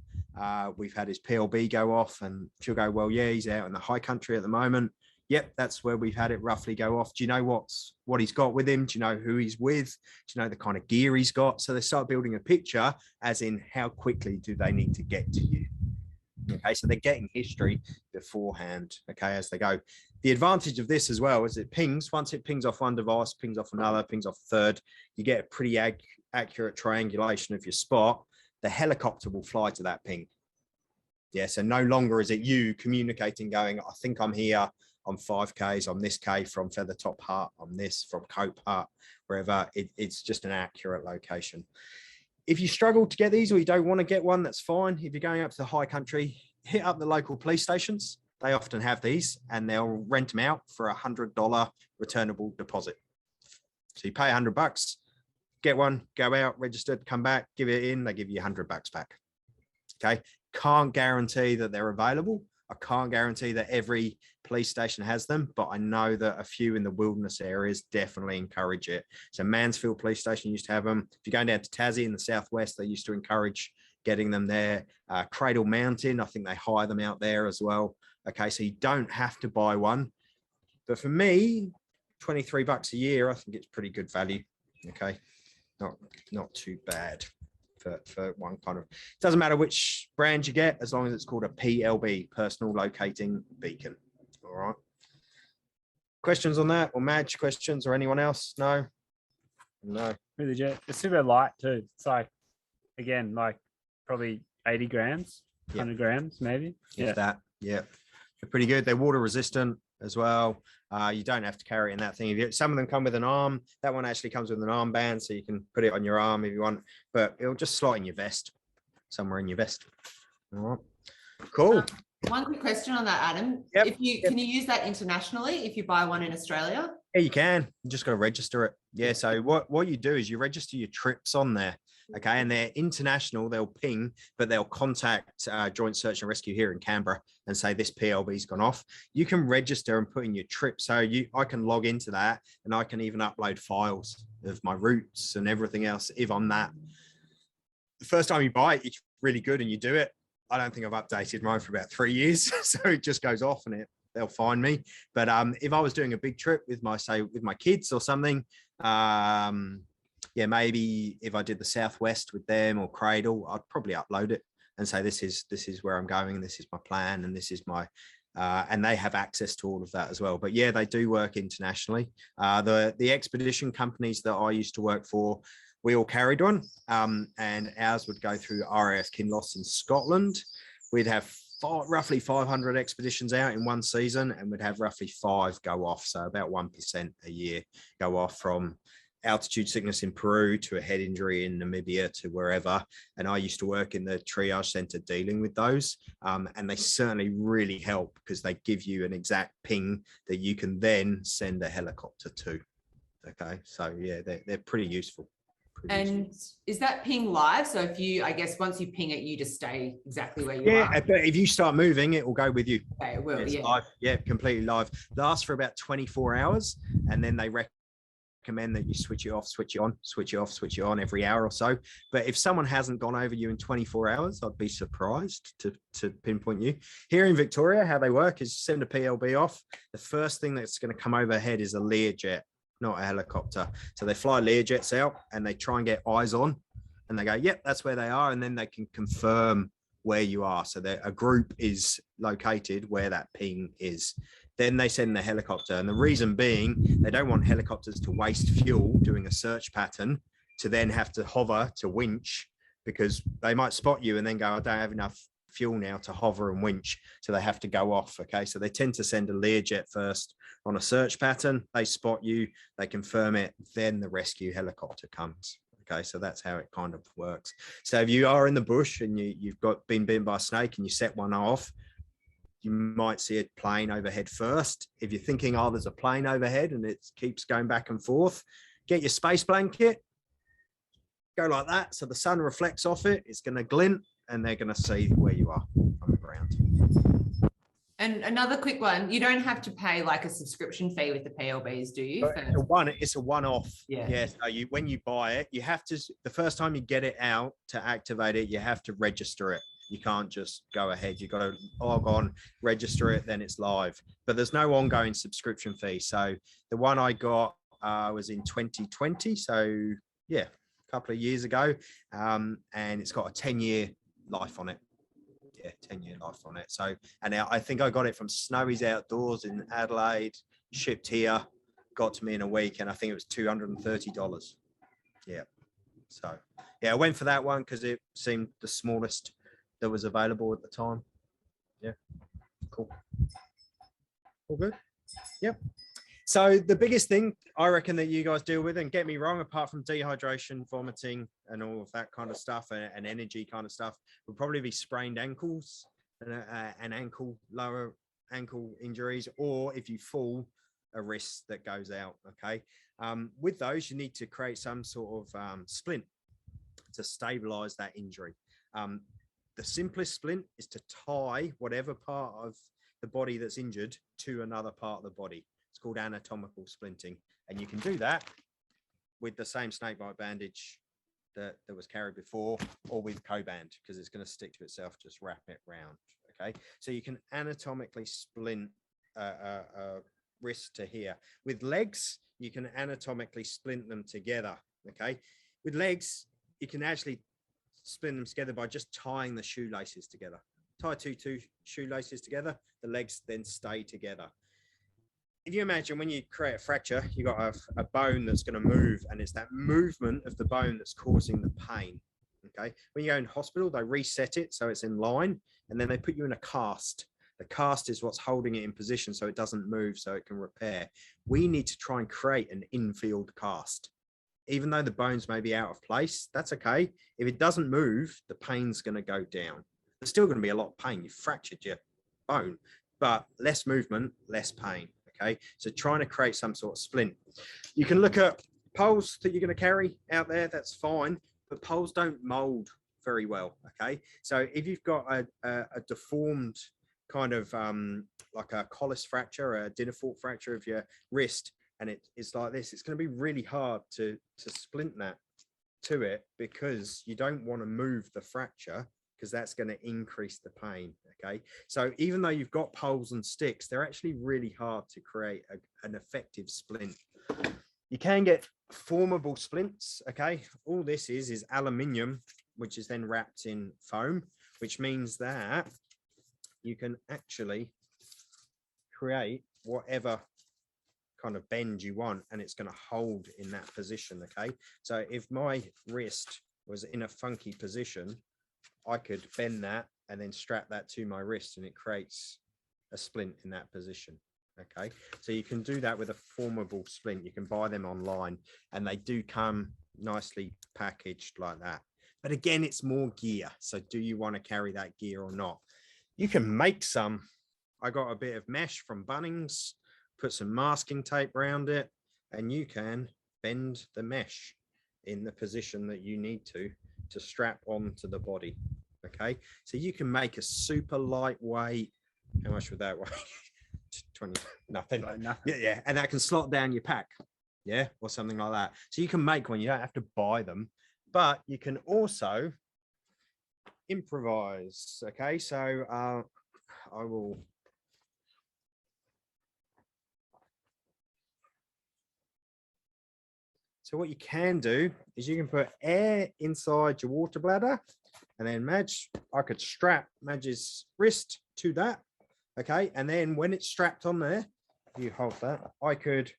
We've had his PLB go off, and she'll go, well, yeah, he's out in the high country at the moment. Yep, that's where we've had it roughly go off. Do you know what he's got with him? Do you know who he's with? Do you know the kind of gear he's got? So they start building a picture, as in how quickly do they need to get to you? Okay, so they're getting history beforehand, okay, as they go. The advantage of this as well is it pings. Once it pings off one device, pings off another, pings off a third, you get a pretty accurate triangulation of your spot. The helicopter will fly to that ping. Yeah, so no longer is it you communicating, going, I think I'm here on 5Ks, on this K from Feathertop Hut, on this from Cope Hut, wherever. It's just an accurate location. If you struggle to get these or you don't want to get one, that's fine. If you're going up to the high country, hit up the local police stations. They often have these and they'll rent them out for $100 returnable deposit. So you pay $100, get one, go out, registered, come back, give it in, they give you $100 back. Okay. Can't guarantee that they're available. I can't guarantee that every police station has them, but I know that a few in the wilderness areas definitely encourage it. So Mansfield Police Station used to have them. If you're going down to Tassie in the southwest, they used to encourage getting them there. Cradle Mountain, I think they hire them out there as well. Okay, so you don't have to buy one. But for me, $23 a year, I think it's pretty good value. Okay, not too bad. For one kind of, it doesn't matter which brand you get, as long as it's called a PLB, personal locating beacon. All right. Questions on that, or Madge questions, or anyone else? No. Really legit. It's super light too. It's like, again, like probably 80 grams, 100 grams maybe. If that, yeah. They're pretty good. They're water resistant as well. You don't have to carry it in that thing. Some of them come with an arm. That one actually comes with an armband, so you can put it on your arm if you want, but it'll just slot in your vest, somewhere in your vest. All right, cool. One quick question on that, Adam. Yep. Can you use that internationally if you buy one in Australia? Yeah, you can. You just got to register it. Yeah. So what you do is you register your trips on there. Okay, and they're international, they'll ping, but they'll contact Joint Search and Rescue here in Canberra and say this PLB's gone off. You can register and put in your trip. So I can log into that and I can even upload files of my routes and everything else if I'm that. The first time you buy it, it's really good and you do it. I don't think I've updated mine for about 3 years. So it just goes off and they'll find me. But if I was doing a big trip with my kids or something, yeah, maybe if I did the Southwest with them or Cradle, I'd probably upload it and say, this is where I'm going. This is my plan. And this is my, and they have access to all of that as well. But yeah, they do work internationally. The expedition companies that I used to work for, we all carried one, and ours would go through RAF Kinloss in Scotland. We'd have roughly 500 expeditions out in one season, and we'd have roughly 5 go off. So about 1% a year go off, from altitude sickness in Peru to a head injury in Namibia to wherever. And I used to work in the triage center dealing with those. And they certainly really help because they give you an exact ping that you can then send a helicopter to. Okay. So yeah, they're pretty useful. Is that ping live? So if you, I guess once you ping it, you just stay exactly where you are. Yeah, but if you start moving, it will go with you. Okay, it will. It's live. Yeah, completely live. Lasts for about 24 hours, and then they recommend that you switch it off, switch it on, switch it off, switch it on every hour or so. But if someone hasn't gone over you in 24 hours, I'd be surprised to pinpoint you. Here in Victoria, how they work is send a PLB off. The first thing that's going to come overhead is a Learjet, not a helicopter. So they fly Learjets out and they try and get eyes on, and they go, yep, that's where they are. And then they can confirm where you are. So a group is located where that ping is. Then they send the helicopter. And the reason being, they don't want helicopters to waste fuel doing a search pattern to then have to hover to winch, because they might spot you and then go, I don't have enough fuel now to hover and winch, so they have to go off. Okay, so they tend to send a Learjet first on a search pattern. They spot you, they confirm it, then the rescue helicopter comes. Okay, so that's how it kind of works. So if you are in the bush and you've been bitten by a snake and you set one off, you might see a plane overhead first. If you're thinking, oh, there's a plane overhead and it keeps going back and forth, get your space blanket, go like that, so the sun reflects off it, it's going to glint, and they're going to see where you are on the ground. And another quick one, you don't have to pay like a subscription fee with the PLBs, do you? It's a one-off. Yeah. So when you buy it, you have to, the first time you get it out to activate it, you have to register it. You can't just go ahead. You've got to log on, register it, then it's live. But there's no ongoing subscription fee. So the one I got was in 2020. So yeah, a couple of years ago. And it's got a 10-year life on it. Yeah, 10-year life on it. So, and now I think I got it from Snowy's Outdoors in Adelaide, shipped here, got to me in a week, and I think it was $230. Yeah. So yeah, I went for that one because it seemed the smallest that was available at the time. Yeah, cool. All good. Yep. So the biggest thing I reckon that you guys deal with, and get me wrong, apart from dehydration, vomiting, and all of that kind of stuff, and energy kind of stuff, would probably be sprained ankles and lower ankle injuries, or if you fall, a wrist that goes out. Okay. With those, you need to create some sort of splint to stabilize that injury. The simplest splint is to tie whatever part of the body that's injured to another part of the body. It's called anatomical splinting, and you can do that with the same snakebite bandage that was carried before, or with Coband, because it's going to stick to itself. Just wrap it round. Okay, so you can anatomically splint a wrist to here. With legs, you can anatomically splint them together. Okay, with legs, you can actually splint them together by just tying the shoelaces together. Tie two shoelaces together, the legs then stay together. If you imagine when you create a fracture, you got a bone that's going to move, and it's that movement of the bone that's causing the pain. Okay, when you go in hospital, they reset it so it's in line, and then they put you in a cast. The cast is what's holding it in position so it doesn't move, so it can repair. We need to try and create an infield cast. Even though the bones may be out of place, that's okay. If it doesn't move, the pain's going to go down. There's still going to be a lot of pain. You fractured your bone, but less movement, less pain. Okay, so trying to create some sort of splint. You can look at poles that you're going to carry out there, that's fine, but poles don't mold very well. Okay, so if you've got a deformed kind of like a collis fracture, a dinner fork fracture of your wrist, and it's like this, it's going to be really hard to splint that to it, because you don't want to move the fracture, because that's going to increase the pain. Okay, so even though you've got poles and sticks, they're actually really hard to create an effective splint. You can get formidable splints. Okay, all this is aluminium, which is then wrapped in foam, which means that you can actually create whatever kind of bend you want, and it's going to hold in that position. Okay, so if my wrist was in a funky position, I could bend that and then strap that to my wrist, and it creates a splint in that position. Okay, so you can do that with a formidable splint. You can buy them online, and they do come nicely packaged like that. But again, it's more gear. So do you want to carry that gear or not? You can make some. I got a bit of mesh from Bunnings, put some masking tape around it, and you can bend the mesh in the position that you need to strap onto the body. Okay, so you can make a super lightweight, how much would that weigh? 20, nothing. Yeah, and that can slot down your pack, yeah, or something like that. So you can make one, you don't have to buy them, but you can also improvise. Okay, so I will So what you can do is you can put air inside your water bladder, and then Madge, I could strap Madge's wrist to that. Okay. And then when it's strapped on there, you hold that, I could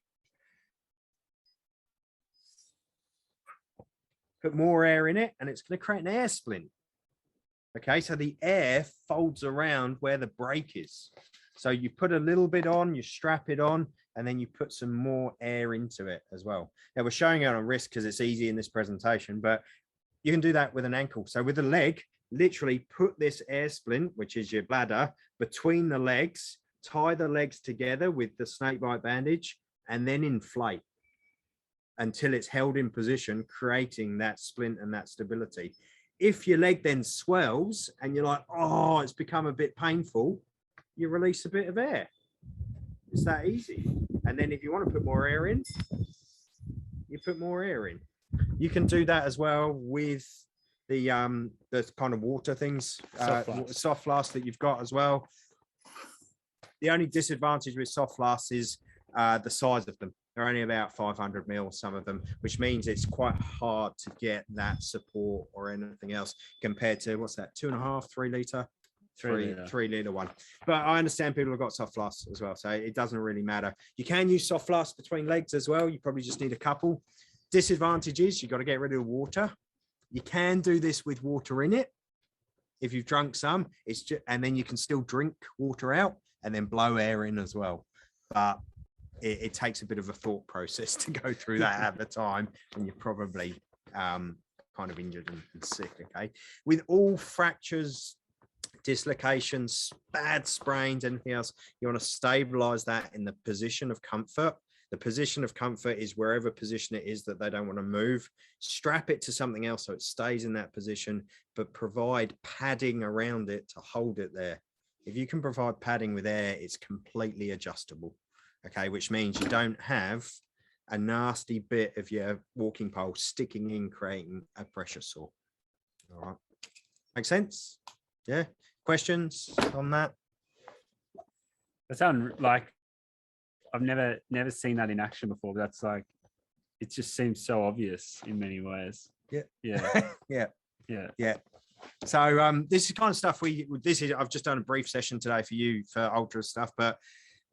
put more air in it, and it's going to create an air splint. Okay, so the air folds around where the break is. So you put a little bit on, you strap it on, and then you put some more air into it as well. Now we're showing it on a wrist because it's easy in this presentation, but you can do that with an ankle. So with a leg, literally put this air splint, which is your bladder, between the legs, tie the legs together with the snakebite bandage, and then inflate until it's held in position, creating that splint and that stability. If your leg then swells and you're like, oh, it's become a bit painful, you release a bit of air. It's that easy. And then if you want to put more air in, you put more air in. You can do that as well with the kind of water things, soft flasks that you've got as well. The only disadvantage with soft flasks is the size of them. They're only about 500 mil, some of them, which means it's quite hard to get that support or anything else compared to, what's that, 2.5, 3 litre? 3 litre one. But I understand people have got soft flasks as well, so it doesn't really matter. You can use soft flasks between legs as well. You probably just need a couple. Disadvantage is you've got to get rid of the water. You can do this with water in it. If you've drunk some, it's just, and then you can still drink water out and then blow air in as well. But it takes a bit of a thought process to go through that at the time, and you're probably kind of injured and sick. Okay, with all fractures, dislocations, bad sprains, anything else, you want to stabilize that in the position of comfort. The position of comfort is wherever position it is that they don't want to move. Strap it to something else so it stays in that position, but provide padding around it to hold it there. If you can provide padding with air, it's completely adjustable. Okay, which means you don't have a nasty bit of your walking pole sticking in, creating a pressure sore. All right, makes sense? Yeah. Questions on that? That sounds like I've never seen that in action before. But that's like, it just seems so obvious in many ways. Yeah. Yeah. Yeah. So this is kind of stuff I've just done a brief session today for you for ultra stuff, but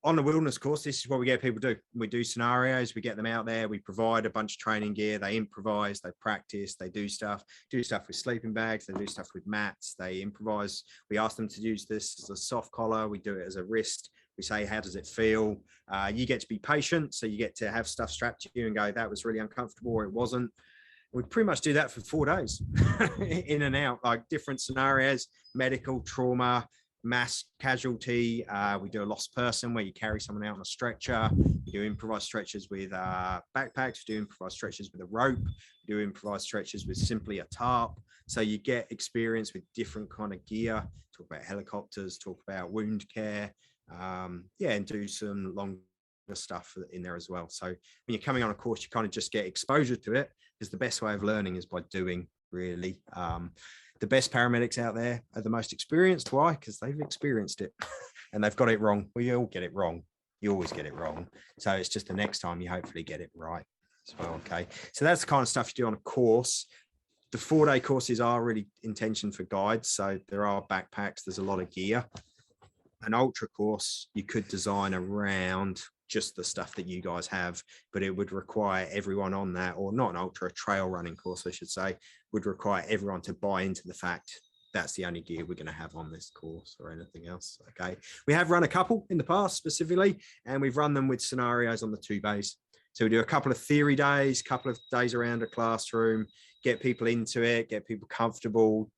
on the wilderness course, this is what we get people to do. We do scenarios, we get them out there, we provide a bunch of training gear, they improvise, they practice, they do stuff with sleeping bags, they do stuff with mats, they improvise. We ask them to use this as a soft collar, we do it as a wrist. We say, how does it feel? You get to be patient, so you get to have stuff strapped to you and go, that was really uncomfortable, or it wasn't. We pretty much do that for 4 days, in and out, like different scenarios, medical, trauma, mass casualty. We do a lost person where you carry someone out on a stretcher. We do improvised stretchers with backpacks. We do improvised stretchers with a rope. We do improvised stretchers with simply a tarp. So you get experience with different kind of gear. Talk about helicopters, talk about wound care, and do some longer stuff in there as well. So when you're coming on a course, you kind of just get exposure to it, because the best way of learning is by doing, really. The best paramedics out there are the most experienced. Why? Because they've experienced it and they've got it wrong. We all get it wrong. You always get it wrong. So it's just the next time you hopefully get it right as well. Okay. So that's the kind of stuff you do on a course. The 4-day courses are really intentioned for guides. So there are backpacks. There's a lot of gear. An ultra course, you could design around just the stuff that you guys have, but it would require everyone on that, or not an ultra, trail running course, I should say, would require everyone to buy into the fact that's the only gear we're going to have on this course or anything else. Okay. We have run a couple in the past specifically, and we've run them with scenarios on the 2 bays. So we do a couple of theory days, couple of days around a classroom, get people into it, get people comfortable,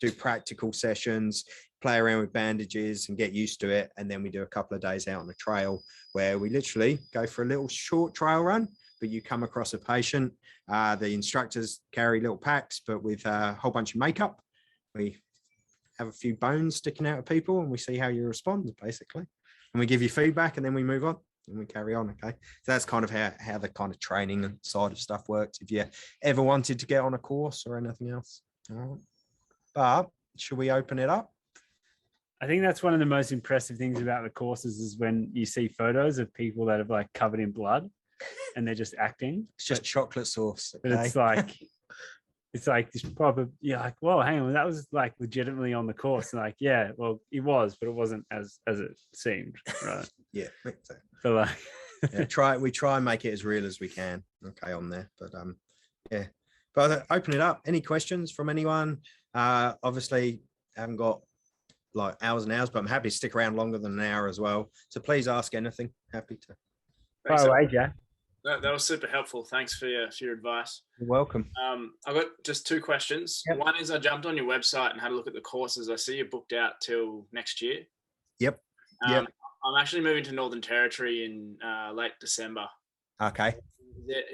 do practical sessions, play around with bandages and get used to it. And then we do a couple of days out on the trail where we literally go for a little short trail run, but you come across a patient. The instructors carry little packs, but with a whole bunch of makeup. We have a few bones sticking out of people and we see how you respond, basically. And we give you feedback and then we move on and we carry on. Okay. So that's kind of how the kind of training side of stuff works. If you ever wanted to get on a course or anything else. All right. But should we open it up? I think that's one of the most impressive things about the courses is when you see photos of people that have like covered in blood and they're just acting. It's just chocolate sauce. Okay? But it's like this proper, you're like, whoa, hang on, that was like legitimately on the course. And like, yeah, well, it was, but it wasn't as it seemed, right? Yeah. So like we try and make it as real as we can, okay, on there. But yeah. but open it up. Any questions from anyone? Obviously, I haven't got like hours and hours, but I'm happy to stick around longer than an hour as well. So please ask anything. Happy to. Far away, Jack. That was super helpful. Thanks for your advice. You're welcome. I've got just 2 questions. Yep. One is I jumped on your website and had a look at the courses. I see you're booked out till next year. Yep. Yep. I'm actually moving to Northern Territory in late December. Okay.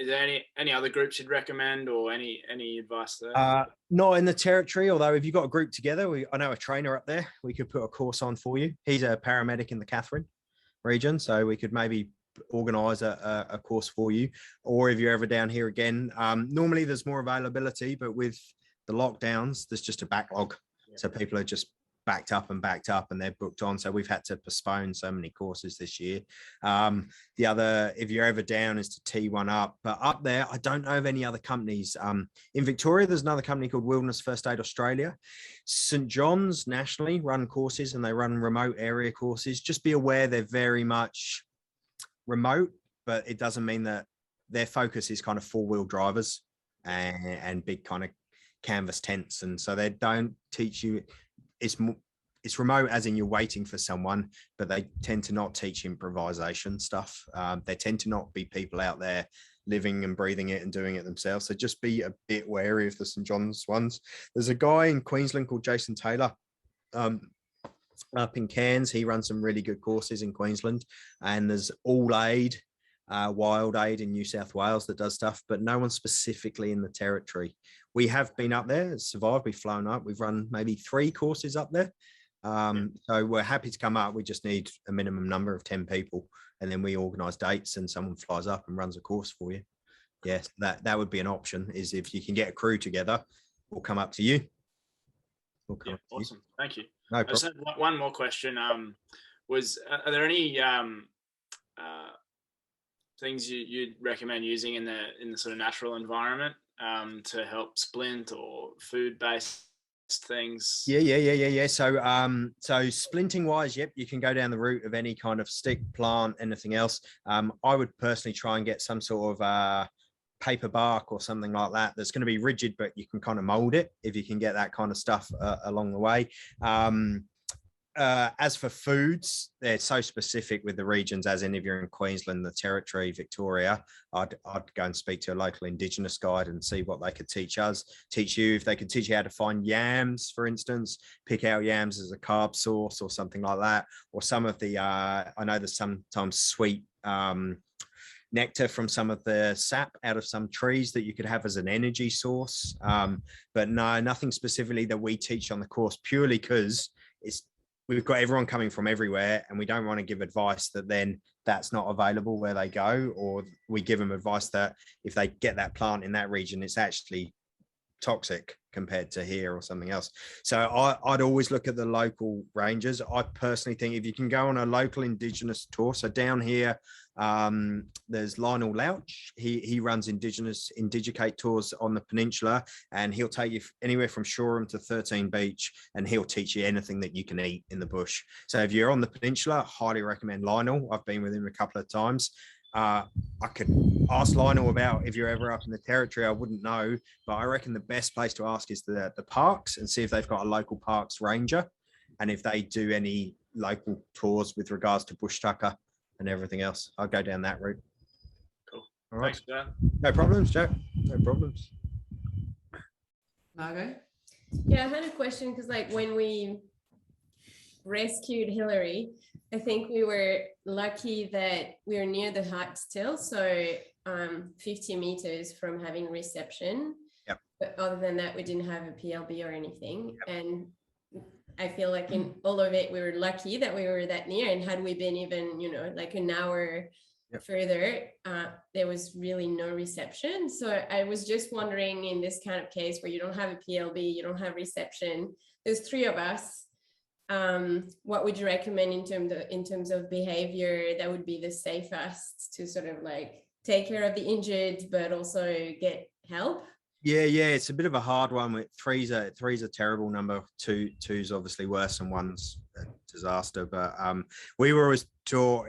Is there any other groups you'd recommend or any advice there? Not in the Territory, although if you've got a group together, I know a trainer up there. We could put a course on for you. He's a paramedic in the Katherine region, so we could maybe organise a course for you. Or if you're ever down here again, normally there's more availability, but with the lockdowns, there's just a backlog. Yeah. So people are just backed up and they're booked on. So we've had to postpone so many courses this year. The other, if you're ever down, is to tee one up. But up there, I don't know of any other companies. In Victoria, there's another company called Wilderness First Aid Australia. St. John's nationally run courses and they run remote area courses. Just be aware they're very much remote, but it doesn't mean that their focus is kind of 4-wheel drivers and big kind of canvas tents. And so they don't teach you, it's remote as in you're waiting for someone, but they tend to not teach improvisation stuff. They tend to not be people out there living and breathing it and doing it themselves. So just be a bit wary of the St. John's ones. There's a guy in Queensland called Jason Taylor, up in Cairns. He runs some really good courses in Queensland, and there's All Aid, Wild Aid in New South Wales that does stuff, but no one specifically in the Territory. We have been up there, survived, we've flown up, we've run maybe 3 courses up there. So we're happy to come up. We just need a minimum number of 10 people, and then we organise dates and someone flies up and runs a course for you. Yes, that would be an option, is if you can get a crew together, we'll come up to you. Awesome. Thank you. No I just had one more question. Are there any things you'd recommend using in the sort of natural environment to help splint or food-based things? Yeah. So splinting wise, yep, you can go down the route of any kind of stick, plant, anything else. I would personally try and get some sort of paper bark or something like that that's going to be rigid, but you can kind of mold it if you can get that kind of stuff along the way. As for foods, they're so specific with the regions, as in if you're in Queensland, the Territory, Victoria, I'd go and speak to a local Indigenous guide and see what they could teach you. If they could teach you how to find yams, for instance, pick out yams as a carb source or something like that. Or some of the, I know there's sometimes sweet nectar from some of the sap out of some trees that you could have as an energy source. But no, nothing specifically that we teach on the course, purely because we've got everyone coming from everywhere, and we don't want to give advice that then that's not available where they go, or we give them advice that if they get that plant in that region, it's actually toxic compared to here or something else. So I'd always look at the local rangers. I personally think if you can go on a local Indigenous tour, so down here, there's Lionel Louch. He runs Indigicate tours on the peninsula, and he'll take you anywhere from Shoreham to 13 Beach, and he'll teach you anything that you can eat in the bush. So if you're on the peninsula, I highly recommend Lionel. I've been with him a couple of times. I could ask Lionel about if you're ever up in the Territory. I wouldn't know, but I reckon the best place to ask is the parks, and see if they've got a local parks ranger, and if they do any local tours with regards to bush tucker and everything else. I'll go down that route. Cool. All right. Thanks, Joe. No problems, Joe. No problems. Margot? Yeah, I had a question because like when we rescued Hillary, I think we were lucky that we were near the hut still, so 50 meters from having reception. Yep. But other than that, we didn't have a PLB or anything. Yep. And I feel like in all of it, we were lucky that we were that near. And had we been even, like an hour Yep. further, there was really no reception. So I was just wondering, in this kind of case where you don't have a PLB, you don't have reception, there's 3 of us. What would you recommend in terms of behavior that would be the safest to sort of like take care of the injured, but also get help? Yeah, it's a bit of a hard one. With three's a terrible number. Two's obviously worse, and 1's a disaster. But we were always taught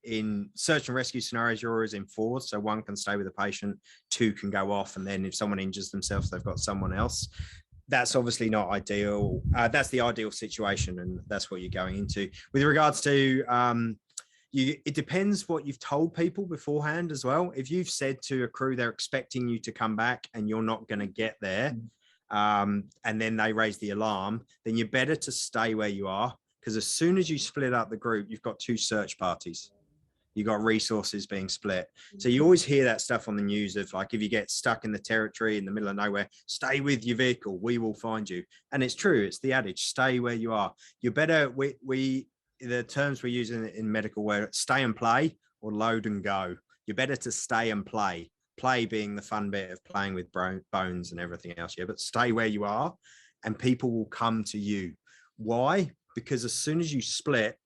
in search and rescue scenarios, you're always in fours. So one can stay with the patient, two can go off. And then if someone injures themselves, they've got someone else. That's obviously not ideal. That's the ideal situation. And that's what you're going into. With regards to, it depends what you've told people beforehand as well. If you've said to a crew, they're expecting you to come back and you're not going to get there, and then they raise the alarm, then you're better to stay where you are. Because as soon as you split up the group, you've got two search parties. You've got resources being split. So you always hear that stuff on the news of like, if you get stuck in the territory in the middle of nowhere, stay with your vehicle, we will find you. And it's true, it's the adage, stay where you are. You're better, the terms we're using in medical where stay and play or load and go. You're better to stay and play. Play being the fun bit of playing with bones and everything else. Yeah, but stay where you are and people will come to you. Why? Because as soon as you split,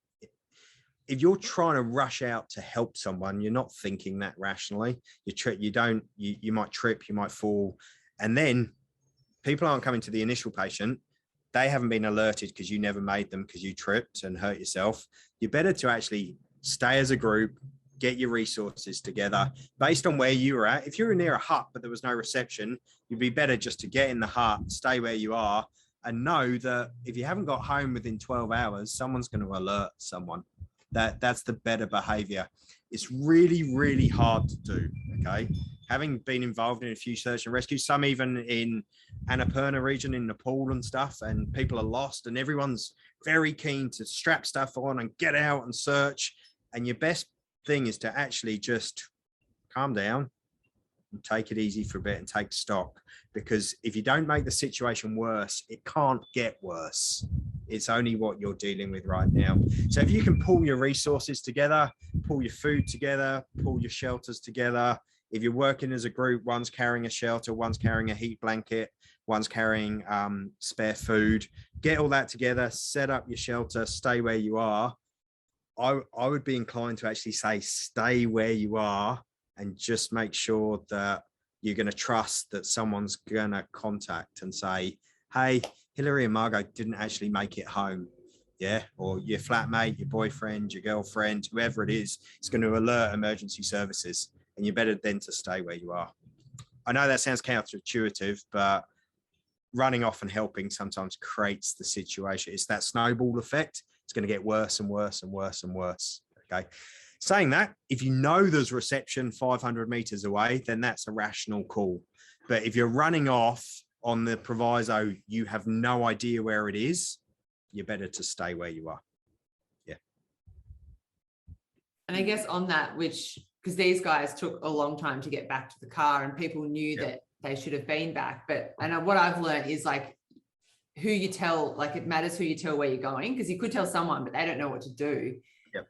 if you're trying to rush out to help someone, you're not thinking that rationally. You might trip, you might fall. And then people aren't coming to the initial patient. They haven't been alerted because you never made them because you tripped and hurt yourself. You're better to actually stay as a group, get your resources together based on where you were at. If you were near a hut, but there was no reception, you'd be better just to get in the hut, stay where you are, and know that if you haven't got home within 12 hours, someone's going to alert someone. That's the better behavior. It's really, really hard to do. Okay. Having been involved in a few search and rescue, some even in Annapurna region in Nepal and stuff, and people are lost and everyone's very keen to strap stuff on and get out and search. And your best thing is to actually just calm down and take it easy for a bit and take stock, because if you don't make the situation worse, it can't get worse. It's only what you're dealing with right now. So if you can pull your resources together, pull your food together, pull your shelters together. If you're working as a group, one's carrying a shelter, one's carrying a heat blanket, one's carrying spare food, get all that together, set up your shelter, stay where you are. I would be inclined to actually say, stay where you are and just make sure that you're going to trust that someone's going to contact and say, hey, Hillary and Margot didn't actually make it home. Yeah. Or your flatmate, your boyfriend, your girlfriend, whoever it is going to alert emergency services, and you're better then to stay where you are. I know that sounds counterintuitive, but running off and helping sometimes creates the situation. It's that snowball effect. It's going to get worse and worse and worse and worse. Okay. Saying that, if you know there's reception 500 meters away, then that's a rational call. But if you're running off on the proviso, you have no idea where it is, you're better to stay where you are. Yeah. And I guess on that, because these guys took a long time to get back to the car and people knew that they should have been back. And what I've learned is like who you tell, like it matters who you tell where you're going, because you could tell someone, but they don't know what to do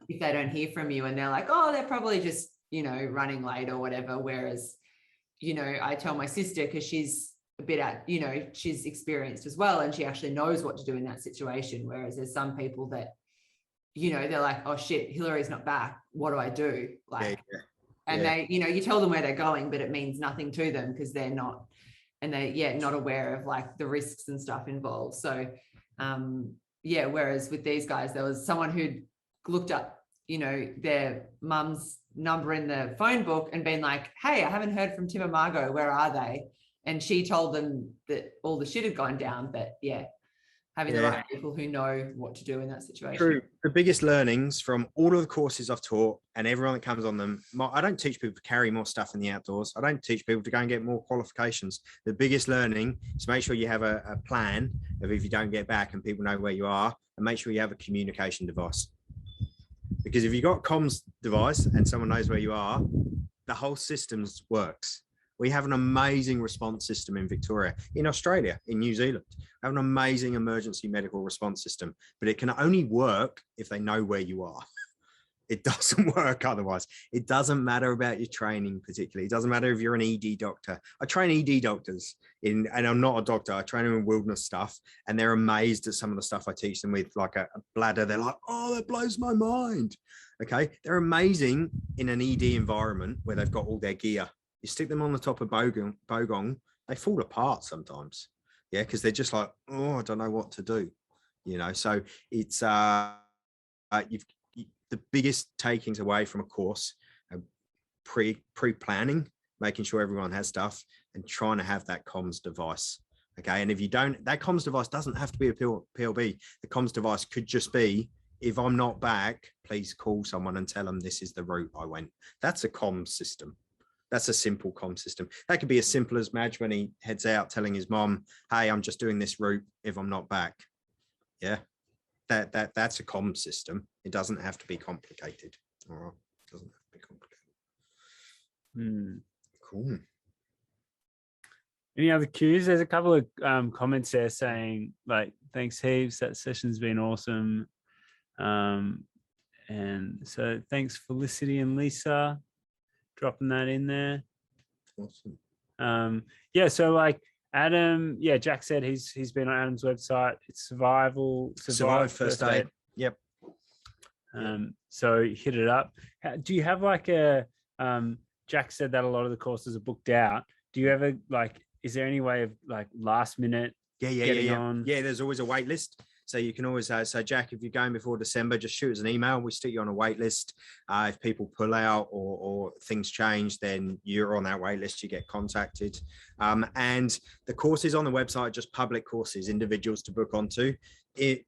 if they don't hear from you. And they're like, oh, they're probably just, running late or whatever. Whereas, I tell my sister, because she's a bit she's experienced as well, and she actually knows what to do in that situation. Whereas there's some people that, they're like, oh shit, Hillary's not back. What do I do? Like, they, you tell them where they're going, but it means nothing to them because they're not, and they, not aware of like the risks and stuff involved. So, whereas with these guys, there was someone who'd looked up, their mum's number in the phone book and been like, hey, I haven't heard from Tim and Margot. Where are they? And she told them that all the shit had gone down. But having the right people who know what to do in that situation. True. The biggest learnings from all of the courses I've taught and everyone that comes on them, I don't teach people to carry more stuff in the outdoors. I don't teach people to go and get more qualifications. The biggest learning is make sure you have a plan of if you don't get back and people know where you are, and make sure you have a communication device. Because if you've got a comms device and someone knows where you are, the whole system works. We have an amazing response system in Victoria, in Australia, in New Zealand. We have an amazing emergency medical response system, but it can only work if they know where you are. It doesn't work otherwise. It doesn't matter about your training particularly. It doesn't matter if you're an ED doctor. I train ED doctors and I'm not a doctor. I train them in wilderness stuff, and they're amazed at some of the stuff I teach them with, like a bladder. They're like, oh, that blows my mind. Okay. They're amazing in an ED environment where they've got all their gear. You stick them on the top of bogong, they fall apart sometimes. Yeah. Cause they're just like, oh, I don't know what to do. So it's, the biggest takings away from a course are pre-planning, making sure everyone has stuff, and trying to have that comms device. Okay. And if you don't, that comms device doesn't have to be a PLB. The comms device could just be, if I'm not back, please call someone and tell them this is the route I went. That's a comms system. That's a simple comms system. That could be as simple as Madge when he heads out telling his mom, hey, I'm just doing this route if I'm not back. Yeah. That's a comms system. It doesn't have to be complicated. All right. It doesn't have to be complicated. Cool. Any other cues? There's a couple of comments there saying, like, thanks heaps. That session's been awesome. And so thanks Felicity and Lisa dropping that in there. Awesome. Yeah, so like Adam, yeah, Jack said he's been on Adam's website. It's Survive First Aid. Yep. So hit it up. Do you have like a Jack said that a lot of the courses are booked out. Do you ever like, is there any way of like last minute getting on? Yeah, there's always a wait list. So you can always so Jack, if you're going before December, just shoot us an email. We stick you on a wait list. If people pull out or things change, then you're on that wait list. You get contacted. And the courses on the website are just public courses, individuals to book onto.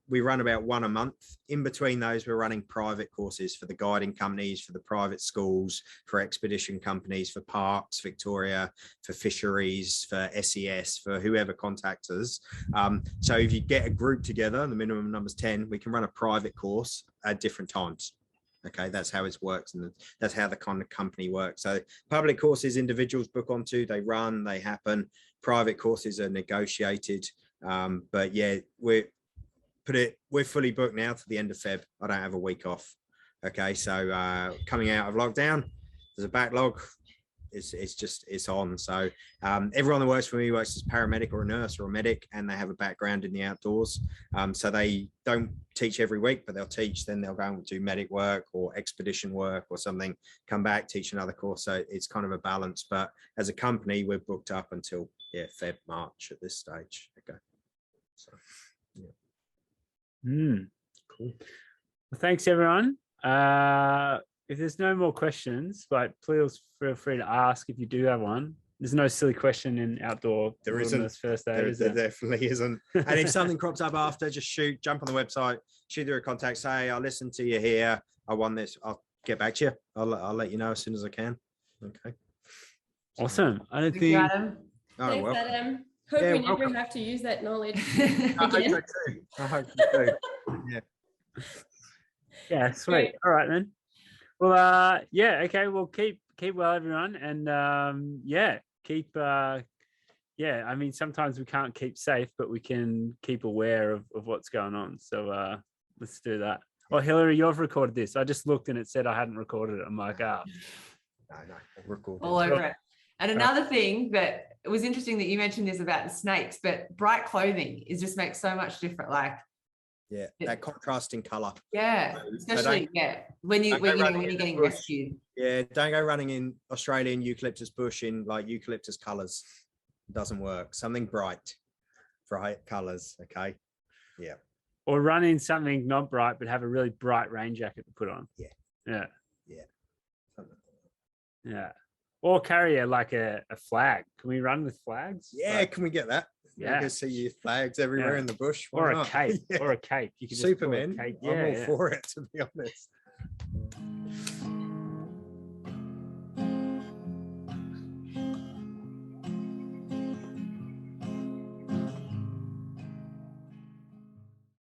We run about one a month. In between those, we're running private courses for the guiding companies, for the private schools, for expedition companies, for parks, Victoria, for fisheries, for SES, for whoever contacts us. So if you get a group together, the minimum number is 10, we can run a private course at different times. Okay, that's how it works, and that's how the kind of company works. So public courses, individuals book onto, they run, they happen. Private courses are negotiated. But yeah, we're fully booked now to the end of Feb. I don't have a week off. Okay, so coming out of lockdown, there's a backlog. It's on. So everyone that works for me works as paramedic or a nurse or a medic, and they have a background in the outdoors. So they don't teach every week, but they'll teach. Then they'll go and do medic work or expedition work or something. Come back, teach another course. So it's kind of a balance. But as a company, we're booked up until Feb, March at this stage. Okay. So yeah. Cool. Well, thanks everyone. If there's no more questions, but please feel free to ask if you do have one. There's no silly question in outdoor. There isn't. First aid, there definitely isn't. And if something crops up after, just jump on the website, shoot through a contact, say, I'll listen to you here. I want this. I'll get back to you. I'll let you know as soon as I can. Okay. Awesome. I don't Thank think. you, Adam. Oh, Thanks, welcome. Adam. Hope we never have to use that knowledge I again. hope so too. Yeah. Yeah, sweet. All right then. Well, yeah, okay. Well, keep well, everyone, and keep. I mean, sometimes we can't keep safe, but we can keep aware of what's going on. So let's do that. Oh, Hillary, you've recorded this. I just looked and it said I hadn't recorded it. I'm like, No, record All over it. And another thing that it was interesting that you mentioned this about the snakes, but bright clothing just makes so much different. Like, yeah, that contrasting color. Yeah, especially when you're getting rescued. Yeah, don't go running in Australian eucalyptus bush in like eucalyptus colors. It doesn't work. Something bright colors. Okay. Yeah. Or run in something not bright, but have a really bright rain jacket to put on. Yeah. Or carry a flag. Can we run with flags? Yeah, can we get that? Yeah. You can see your flags everywhere in the bush. Or a cape. Or a cape. You can Superman. Just I'm all for it, to be honest.